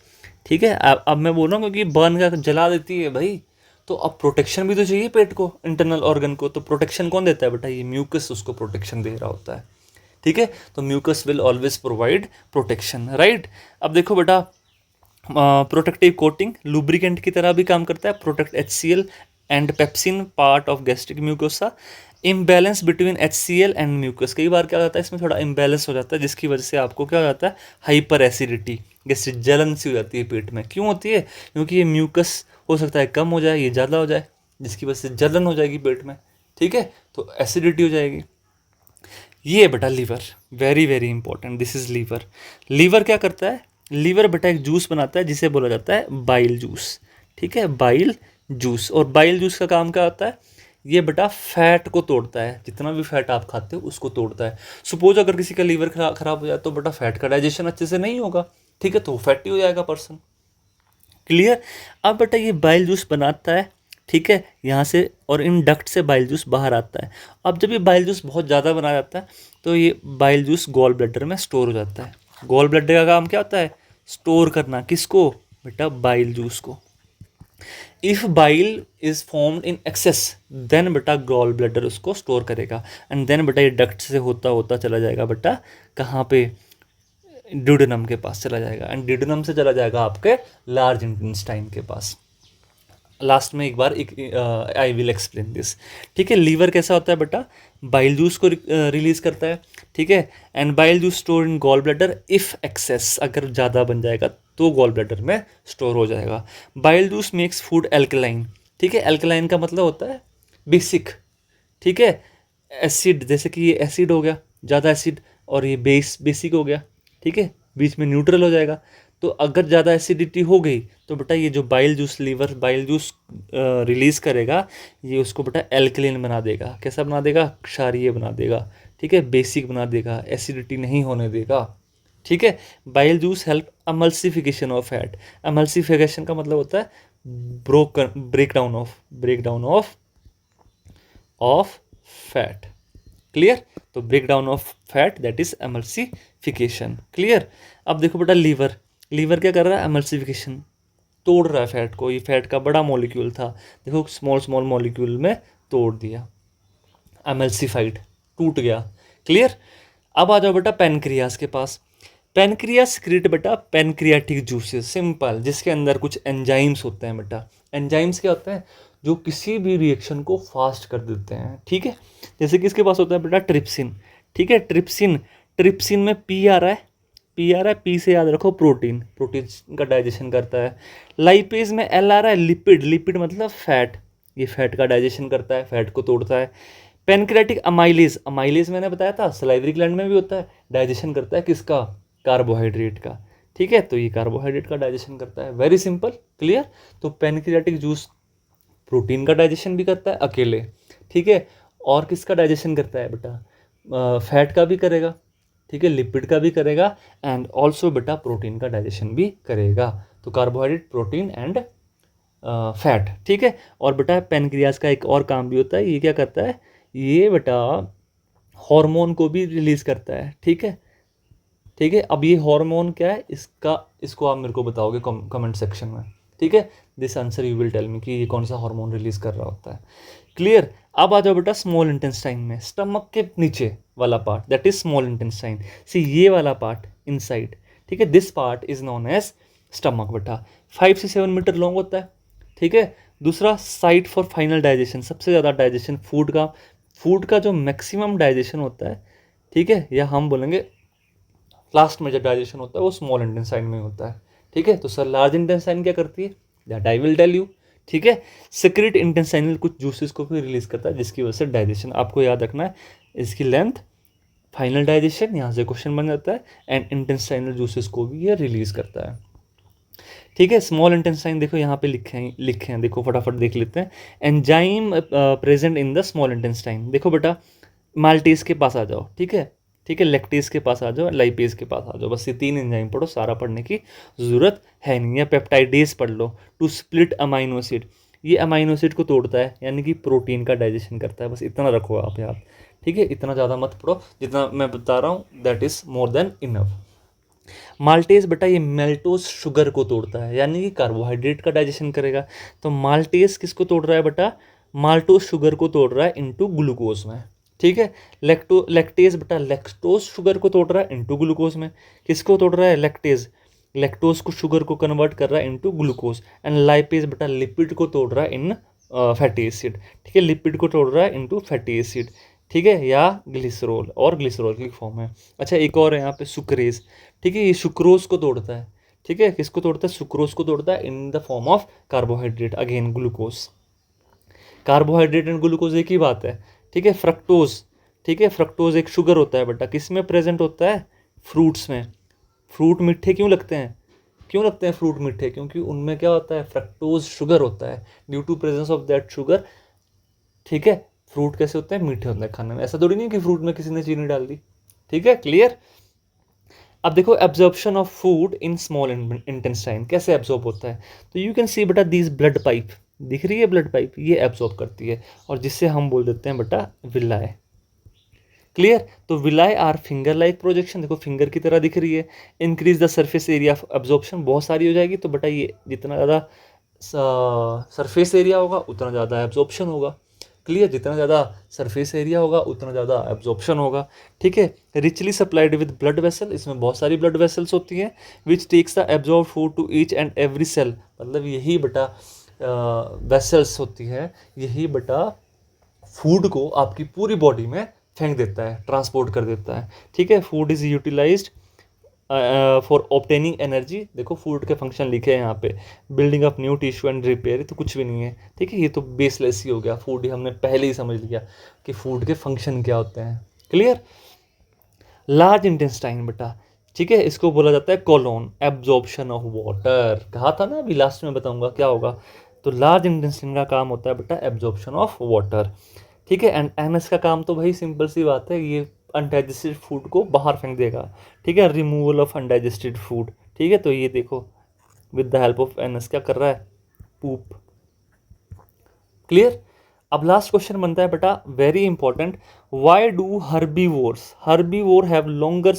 ठीक है। अब मैं बोल रहा हूँ क्योंकि बर्न का जला देती है भाई, तो अब प्रोटेक्शन भी तो चाहिए पेट को, इंटरनल ऑर्गन को। तो प्रोटेक्शन कौन देता है बेटा? ये म्यूकस उसको प्रोटेक्शन दे रहा होता है, ठीक है। तो mucus will always provide protection, right. अब देखो बेटा, प्रोटेक्टिव कोटिंग लुब्रिकेंट की तरह भी काम करता है, protect HCl and pepsin part of gastric mucosa. Imbalance between HCl and mucus, कई बार क्या होता है इसमें थोड़ा इम्बैलेंस हो जाता है, जिसकी वजह से आपको क्या हो जाता है? हाइपर एसिडिटी, गैस्ट्रिक जलन सी हो जाती है पेट में। क्यों होती है? क्योंकि ये म्यूकस हो सकता है कम हो जाए, ये ज़्यादा हो जाए, जिसकी वजह से जलन हो जाएगी पेट में, ठीक है, तो एसिडिटी हो जाएगी। ये बेटा liver, very very important, this is liver. Liver क्या करता है? लीवर बेटा एक जूस बनाता है जिसे बोला जाता है बाइल जूस, ठीक है, बाइल जूस। और बाइल जूस का काम क्या होता है? ये बेटा फैट को तोड़ता है, जितना भी फैट आप खाते हो उसको तोड़ता है। सपोज अगर किसी का लीवर खराब हो जाए तो बेटा फैट का डाइजेशन अच्छे से नहीं होगा, ठीक है, तो फैटी हो जाएगा पर्सन। क्लियर? अब बेटा ये बाइल जूस बनाता है, ठीक है, यहाँ से, और इन डक्ट से बाइल जूस बाहर आता है। अब जब ये बाइल जूस बहुत ज़्यादा बना जाता है तो ये बाइल जूस गॉल ब्लैडर में स्टोर हो जाता है। गॉल ब्लैडर का काम क्या होता है? स्टोर करना, किसको बेटा? बाइल जूस को, if bile is formed in excess then बेटा गॉल ब्लैडर उसको स्टोर करेगा, एंड देन बेटा ये डक्ट से होता होता चला जाएगा बेटा कहाँ पे, ड्यूडेनम के पास चला जाएगा, एंड ड्यूडेनम से चला जाएगा आपके लार्ज इंटेस्टाइन के पास। लास्ट में एक बार एक आई विल एक्सप्लेन दिस। ठीक है, लीवर कैसा होता है बेटा, बाइल जूस को रिलीज करता है। ठीक है, and bile juice store in gall bladder if excess, अगर ज़्यादा बन जाएगा तो गॉल ब्लैडर में स्टोर हो जाएगा। Bile juice makes food alkaline. ठीक है, एल्कलाइन का मतलब होता है बेसिक। ठीक है, एसिड, जैसे कि ये एसिड हो गया, ज़्यादा एसिड, और ये बेसिक हो गया। ठीक है, बीच में न्यूट्रल हो जाएगा। तो अगर ज़्यादा एसिडिटी हो गई तो बेटा ये जो bile juice, liver bile juice release करेगा, ये उसको बेटा एल्कलिन बना देगा। कैसा बना देगा, क्षारीय बना देगा। ठीक है, बेसिक बना देगा, एसिडिटी नहीं होने देगा। ठीक है, bile juice help emulsification of fat. Emulsification का मतलब होता है break down of fat. Clear, तो break down of fat that is emulsification. Clear. अब देखो बेटा लीवर, लीवर क्या कर रहा है, एमल्सिफिकेशन, तोड़ रहा है फैट को। ये फैट का बड़ा मॉलिक्यूल था, देखो स्मॉल स्मॉल मॉलिक्यूल में तोड़ दिया, एमल्सिफाइड, टूट गया। क्लियर। अब आ जाओ बेटा पेनक्रियास के पास। पेनक्रियास सिक्रेट बेटा पेनक्रियाटिक जूसेस, सिंपल, जिसके अंदर कुछ एंजाइम्स होते हैं बेटा। एंजाइम्स क्या होते हैं, जो किसी भी रिएक्शन को फास्ट कर देते हैं। ठीक है, जैसे कि इसके पास होता है बेटा ट्रिप्सिन। ठीक है, ट्रिप्सिन, ट्रिप्सिन में पी आ रहा है, पी आ रहा है, पी से याद रखो प्रोटीन, प्रोटीन का डाइजेशन करता है। लाइपेज में एल आ रहा है, लिपिड, लिपिड मतलब फैट, ये फैट का डाइजेशन करता है, फैट को तोड़ता है। पेनक्रेटिक अमाइलेज, अमाइलेज मैंने बताया था सलाइवरी ग्लैंड में भी होता है, डाइजेशन करता है किसका, कार्बोहाइड्रेट का। ठीक है, तो ये कार्बोहाइड्रेट का डाइजेशन करता है, वेरी सिंपल। क्लियर। तो पेनक्रियाटिक जूस प्रोटीन का डाइजेशन भी करता है अकेले। ठीक है, और किसका डाइजेशन करता है बेटा, फैट का भी करेगा। ठीक है, लिपिड का भी करेगा, एंड ऑल्सो बेटा प्रोटीन का डाइजेशन भी करेगा। तो कार्बोहाइड्रेट, प्रोटीन एंड फैट। ठीक है, और बेटा पेनक्रियास का एक और काम भी होता है, ये क्या करता है, ये बेटा हार्मोन को भी रिलीज करता है। ठीक है, ठीक है, अब ये हार्मोन क्या है, इसको आप मेरे को बताओगे कमेंट सेक्शन में। ठीक है, this answer you will tell me कि ये कौन सा हार्मोन रिलीज कर रहा होता है। क्लियर। अब आ जाओ बेटा स्मॉल इंटेस्टाइन में, स्टमक के नीचे वाला part that is small intestine. See ये वाला पार्ट इनसाइड। ठीक है, this part is known as stomach बेटा, 5 से 7 मीटर लॉन्ग होता है। ठीक है, दूसरा साइट फॉर फाइनल डाइजेशन, सबसे ज़्यादा डाइजेशन फूड का जो मैक्सिमम डाइजेशन होता है। ठीक है, या हम बोलेंगे लास्ट में जो डाइजेशन होता है वो स्मॉल इंटेस्टाइन में होता है। ठीक है, तो सर लार्ज इंटेस्टाइन क्या करती है, that I will tell you. ठीक है, सेक्रेट इंटेस्टाइनल कुछ जूसेस को भी रिलीज करता है, जिसकी वजह से डाइजेशन, आपको याद रखना है इसकी लेंथ, फाइनल डाइजेशन, यहाँ से क्वेश्चन बन जाता है, एंड इंटेस्टाइनल जूसेस को भी ये रिलीज करता है। ठीक है, स्मॉल इंटेस्टाइन देखो यहाँ पे लिखे हैं, देखो फटाफट देख लेते हैं। Enzyme present in the small intestine, देखो बेटा माल्टेज के पास आ जाओ। ठीक है, ठीक है, लैक्टेज के पास आ जाओ, लाइपेज के पास आ जाओ, बस ये 3 एंजाइम पढ़ो, सारा पढ़ने की ज़रूरत है नहीं। या पेप्टाइडेज पढ़ लो, टू स्प्लिट अमाइनो एसिड, ये अमाइनो एसिड को तोड़ता है, यानी कि प्रोटीन का डाइजेशन करता है, बस इतना रखो आप याद। ठीक है, इतना ज़्यादा मत पढ़ो, जितना मैं बता रहा हूँ that is more than enough. Maltase बेटा ये मेल्टोज शुगर को तोड़ता है, यानी कि कार्बोहाइड्रेट का डाइजेशन करेगा। तो माल्टेज किसको तोड़ रहा है बेटा, माल्टोज शुगर को तोड़ रहा है इनटू ग्लूकोज में। ठीक है, लैक्टेज बेटा लैक्टोज शुगर को तोड़ रहा है इनटू ग्लूकोज में। किसको तोड़ रहा है, लैक्टेज, लैक्टोज को शुगर को कन्वर्ट कर रहा है इनटू ग्लूकोज। एंड लाइपेज बेटा लिपिड को तोड़ रहा है इन फैटी एसिड। ठीक है, लिपिड को तोड़ रहा है इनटू फैटी एसिड। ठीक है, या ग्लिसरॉल, और ग्लिसरॉल की फॉर्म है। अच्छा, एक और है यहाँ पे सुक्रेज। ठीक है, ये सुक्रोज को तोड़ता है। ठीक है, किसको तोड़ता है, सुक्रोज को तोड़ता है in the form of carbohydrate, again glucose. Carbohydrate and glucose एक ही बात है। ठीक है, फ्रक्टोज, ठीक है, फ्रक्टोज एक शुगर होता है बेटा, किस में प्रेजेंट होता है, फ्रूट्स में। फ्रूट मीठे क्यों लगते हैं, क्यों लगते हैं फ्रूट मीठे, क्योंकि उनमें क्या होता है, फ्रक्टोज शुगर होता है, due to presence of that sugar. ठीक है, फ्रूट कैसे होते हैं, मीठे होते हैं खाने में, ऐसा थोड़ी नहीं कि फ्रूट में किसी ने चीनी डाल दी। ठीक है, क्लियर। अब देखो absorption of food in small intestine कैसे एब्जॉर्ब होता है, तो यू कैन सी बेटा दिस ब्लड पाइप, दिख रही है ब्लड पाइप, ये एब्जॉर्ब करती है, और जिससे हम बोल देते हैं बेटा विलाय। क्लियर, तो विलाय आर फिंगर लाइक प्रोजेक्शन, देखो फिंगर की तरह दिख रही है। Increase the surface area of absorption, बहुत सारी हो जाएगी तो बेटा ये जितना ज़्यादा सरफेस एरिया होगा उतना ज़्यादा एब्जॉर्प्शन होगा। क्लियर, जितना ज़्यादा सरफेस एरिया होगा उतना ज़्यादा एब्जॉर्प्शन होगा। ठीक है, richly supplied with blood vessel, इसमें बहुत सारी ब्लड वेसल्स होती हैं, which takes the absorb food to each and every cell, मतलब यही बेटा वेसल्स होती है, यही बेटा फूड को आपकी पूरी बॉडी में फेंक देता है, ट्रांसपोर्ट कर देता है। ठीक है, food is utilised for obtaining energy. देखो फूड के फंक्शन लिखे हैं यहाँ पे, building up new tissue and repair, तो कुछ भी नहीं है। ठीक है, ये तो बेसलेस ही हो गया, फूड ही हमने पहले ही समझ लिया कि फूड के फंक्शन क्या होते हैं। क्लियर। लार्ज इंटेस्टाइन बेटा, ठीक है, इसको बोला जाता है कोलोन, एब्जॉर्प्शन ऑफ वाटर, कहा था ना अभी लास्ट में बताऊंगा क्या होगा। तो लार्ज इंटेस्टाइन का काम होता है बेटा एब्जॉर्प्शन ऑफ वाटर। ठीक है, एंड एनएस का काम तो भाई सिंपल सी बात है, ये अनडाइजेस्टेड फूड को बाहर फेंक देगा। ठीक है, रिमूवल ऑफ अनडाइजेस्टेड फूड। ठीक है, तो ये देखो with the help of NS क्या कर रहा है, पूप। क्लियर। अब लास्ट क्वेश्चन बनता है बेटा very important, why do herbivore have longer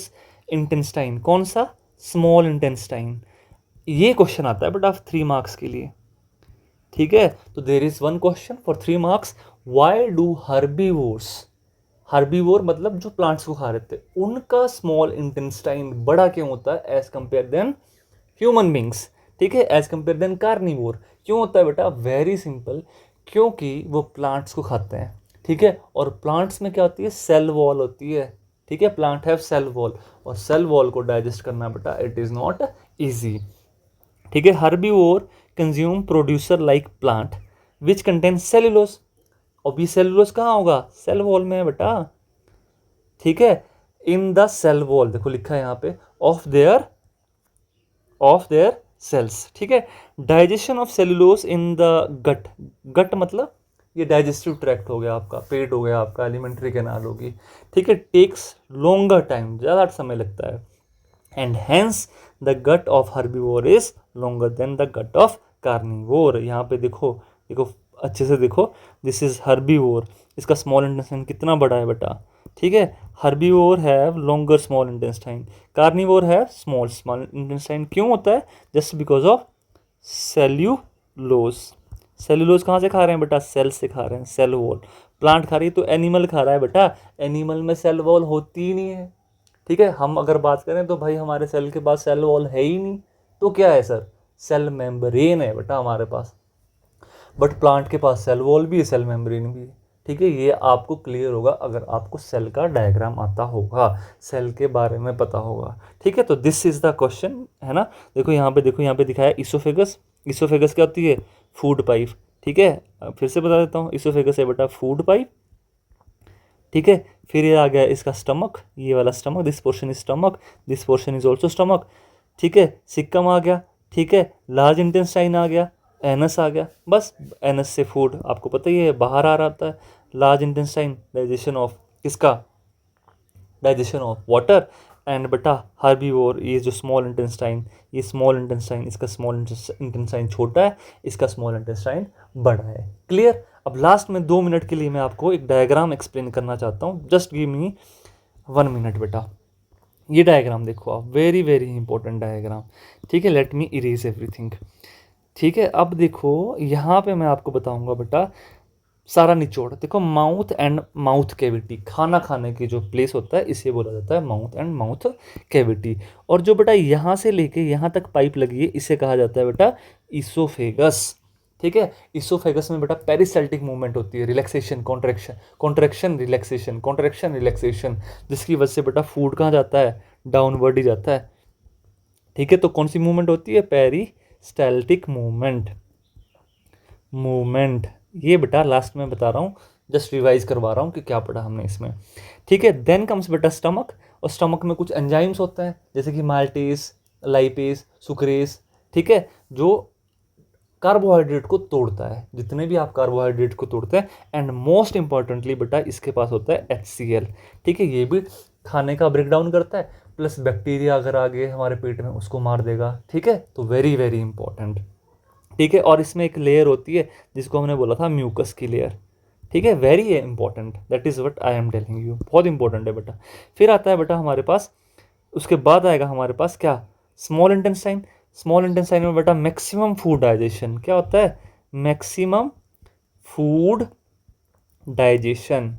intestine, कौन सा, स्मॉल इंटेस्टाइन। ये क्वेश्चन आता है बेटा 3 मार्क्स के लिए। ठीक है, तो there is one question for 3 marks, why do herbivore मतलब जो प्लांट्स को खा रहे थे, उनका स्मॉल इंटेस्टाइन बड़ा क्यों होता है as compare then human beings. ठीक है, एज कंपेयर देन कार्निवोर। क्यों होता है बेटा, वेरी सिंपल, क्योंकि वो प्लांट्स को खाते हैं। ठीक है, और प्लांट्स में क्या होती है, सेल वॉल होती है। ठीक है, प्लांट हैव सेल वॉल, और सेल वॉल को डाइजेस्ट करना बेटा इट इज नॉट इजी। ठीक है, herbivore consume producer like plant which contain cellulose, और ये सेल्यूलोज कहाँ होगा, सेल वॉल में है बेटा। ठीक है, इन द सेल वॉल, देखो लिखा है यहाँ पे, ऑफ देयर सेल्स। ठीक है, digestion of cellulose in the gut, gut मतलब ये डाइजेस्टिव ट्रैक्ट हो गया आपका, पेट हो गया आपका, एलिमेंट्री कैनाल होगी। ठीक है, टेक्स लॉन्गर टाइम, ज़्यादा समय लगता है, and hence the gut of herbivore is longer than the gut of carnivore. यहाँ पे देखो, देखो अच्छे से देखो, दिस इज हर्बीवोर, इसका स्मॉल इंटेस्टाइन कितना बड़ा है बेटा। ठीक है, herbivore have longer small intestine, carnivore have small intestine. क्यों होता है, just because of cellulose. Cellulose कहाँ से खा रहे हैं बेटा, सेल से खा रहे हैं, सेल वॉल। प्लांट खा रही है तो एनिमल खा रहा है बेटा, एनिमल में सेल वॉल होती ही नहीं है। ठीक है, हम अगर बात करें तो भाई हमारे सेल के पास सेल वॉल है ही नहीं, तो क्या है सर, सेल मेम्ब्रेन है बेटा हमारे पास। बट प्लांट के पास सेल वॉल भी है, सेल मेम्ब्रेन भी है। ठीक है, ये आपको क्लियर होगा अगर आपको सेल का डायग्राम आता होगा, सेल के बारे में पता होगा। ठीक है, तो दिस इज द क्वेश्चन है ना। देखो यहाँ पे, देखो यहाँ पे दिखाया इसोफेगस, इसोफेगस क्या होती है, फूड पाइप। ठीक है, फिर से बता देता हूँ, इसोफेगस है बेटा फूड पाइप। ठीक है, फिर ये आ गया इसका स्टमक, ये वाला stomach, this portion is stomach, this portion is also stomach. ठीक है, सिक्कम आ गया। ठीक है, लार्ज इंटेस्टाइन आ गया, एनस आ गया, बस एनस से फूड आपको पता ही है बाहर आ रहा है। लार्ज इंटेस्टाइन डाइजेशन ऑफ किसका, डाइजेशन ऑफ वाटर। एंड बेटा हर्बीवोर, ये जो स्मॉल इंटेस्टाइन, ये स्मॉल इंटेस्टाइन, इसका स्मॉल इंटेस्टाइन छोटा है, इसका स्मॉल इंटेस्टाइन बड़ा है। क्लियर। अब लास्ट में 2 मिनट के लिए मैं आपको एक डायग्राम एक्सप्लेन करना चाहता हूँ, जस्ट गिव मी 1 मिनट बेटा। ये डायग्राम देखो आप, वेरी वेरी इंपॉर्टेंट डायग्राम। ठीक है, लेट मी इरेज एवरीथिंग। ठीक है, अब देखो यहाँ पे मैं आपको बताऊंगा बेटा सारा निचोड़। देखो माउथ एंड माउथ कैविटी, खाना खाने की जो प्लेस होता है इसे बोला जाता है माउथ एंड माउथ कैविटी। और जो बेटा यहाँ से लेके यहाँ तक पाइप लगी है इसे कहा जाता है बेटा ईसोफेगस। ठीक है, ईसोफेगस में बेटा पेरिस्टाल्टिक मूवमेंट होती है, relaxation contraction, contraction relaxation, contraction relaxation, जिसकी वजह से बेटा फूड कहाँ जाता है, डाउनवर्ड ही जाता है। ठीक है, तो कौन सी मूवमेंट होती है, पेरिस्टाल्टिक मूवमेंट। ये बेटा लास्ट में बता रहा हूँ, जस्ट रिवाइज करवा रहा हूँ कि क्या पढ़ा हमने इसमें। ठीक है, देन कम्स बेटा स्टमक, और स्टमक में कुछ एंजाइम्स होते हैं जैसे कि माल्टेस, लाइपेस, सुक्रेस। ठीक है, जो कार्बोहाइड्रेट को तोड़ता है, जितने भी आप कार्बोहाइड्रेट को तोड़ते हैं। एंड मोस्ट इंपॉर्टेंटली बेटा इसके पास होता है HCl। ठीक है, ये भी खाने का ब्रेक डाउन करता है, प्लस बैक्टीरिया अगर आ गए हमारे पेट में उसको मार देगा। ठीक है, तो वेरी वेरी इंपॉर्टेंट। ठीक है, और इसमें एक लेयर होती है जिसको हमने बोला था म्यूकस की लेयर। ठीक है, very important, that is what I am telling you, बहुत इंपॉर्टेंट है बेटा। फिर आता है बेटा हमारे पास, उसके बाद आएगा हमारे पास क्या, स्मॉल इंटेस्टाइन। स्मॉल इंटेस्टाइन में बेटा मैक्सिमम फूड डाइजेशन क्या होता है, मैक्सिमम फूड डाइजेशन,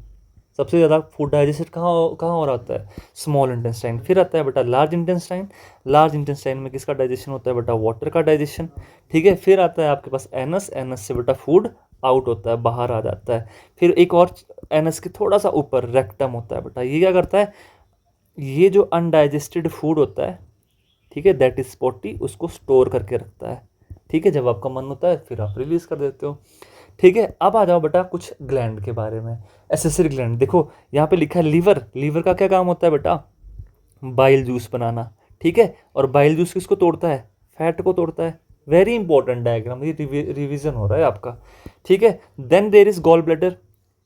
सबसे ज़्यादा फूड डाइजेशन कहाँ कहाँ हो रहा होता है, स्मॉल इंटेस्टाइन। फिर आता है बेटा लार्ज इंटेस्टाइन, लार्ज इंटेस्टाइन में किसका डाइजेशन होता है बेटा, वाटर का डाइजेशन, ठीक है। फिर आता है आपके पास एनस, एनस से बेटा फूड आउट होता है, बाहर आ जाता है। फिर एक और एनस के थोड़ा सा ऊपर रेक्टम होता है बेटा, ये क्या करता है, ये जो अनडाइजेस्टेड फूड होता है, ठीक है, दैट इज पोटी, उसको स्टोर करके रखता है, ठीक है। जब आपका मन होता है फिर आप रिलीज कर देते हो, ठीक है। अब आ जाओ बेटा कुछ ग्लैंड के बारे में। एसेसरी ग्लैंड देखो यहाँ पे लिखा है लीवर, लीवर का क्या काम होता है बेटा, बाइल जूस बनाना, ठीक है। और बाइल जूस किसको तोड़ता है, फैट को तोड़ता है। वेरी इंपॉर्टेंट डायग्राम, ये रिवीजन हो रहा है आपका, ठीक है। Then there is gall bladder,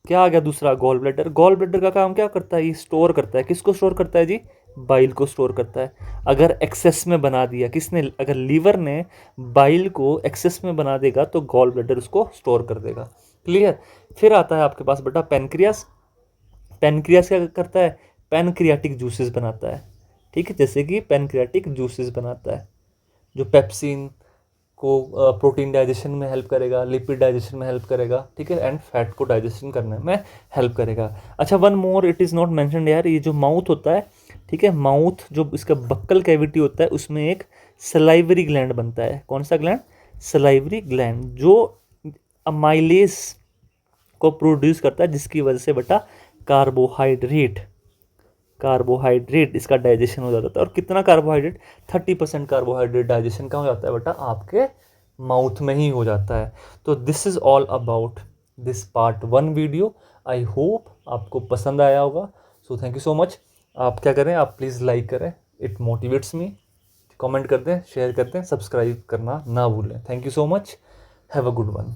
क्या आ गया दूसरा, गॉल ब्लैडर। गॉल ब्लैडर का काम क्या करता है, ये स्टोर करता है, किसको स्टोर करता है जी, बाइल को स्टोर करता है। अगर एक्सेस में बना दिया किसने, अगर लीवर ने बाइल को एक्सेस में बना देगा तो गॉल ब्लैडर उसको स्टोर कर देगा, क्लियर। फिर आता है आपके पास बेटा पेनक्रियास, पेनक्रियास क्या करता है, पेनक्रियाटिक जूसेस बनाता है, ठीक है, जैसे कि पेनक्रियाटिक जूसेस बनाता है जो पेप्सिन को प्रोटीन डाइजेशन में हेल्प करेगा, लिपिड डाइजेशन में हेल्प करेगा, ठीक है, एंड फैट को डाइजेशन करने में हेल्प करेगा। अच्छा one more it is not mentioned यार, ये जो माउथ होता है, ठीक है, माउथ जो इसका बक्कल कैविटी होता है उसमें एक सलाइवरी ग्लैंड बनता है, कौन सा ग्लैंड, सलाइवरी ग्लैंड, जो अमाइलेज को प्रोड्यूस करता है, जिसकी वजह से बेटा कार्बोहाइड्रेट, कार्बोहाइड्रेट इसका डाइजेशन हो जाता है। और कितना कार्बोहाइड्रेट, 30% कार्बोहाइड्रेट डाइजेशन का हो जाता है बेटा आपके माउथ में ही हो जाता है। तो this is all about this part 1 video. I hope आपको पसंद आया होगा। So thank you so much. आप क्या करें, आप प्लीज़ लाइक करें, इट मोटिवेट्स मी, कमेंट कर दें, शेयर कर दें, सब्सक्राइब करना ना भूलें। Thank you so much, have a good one.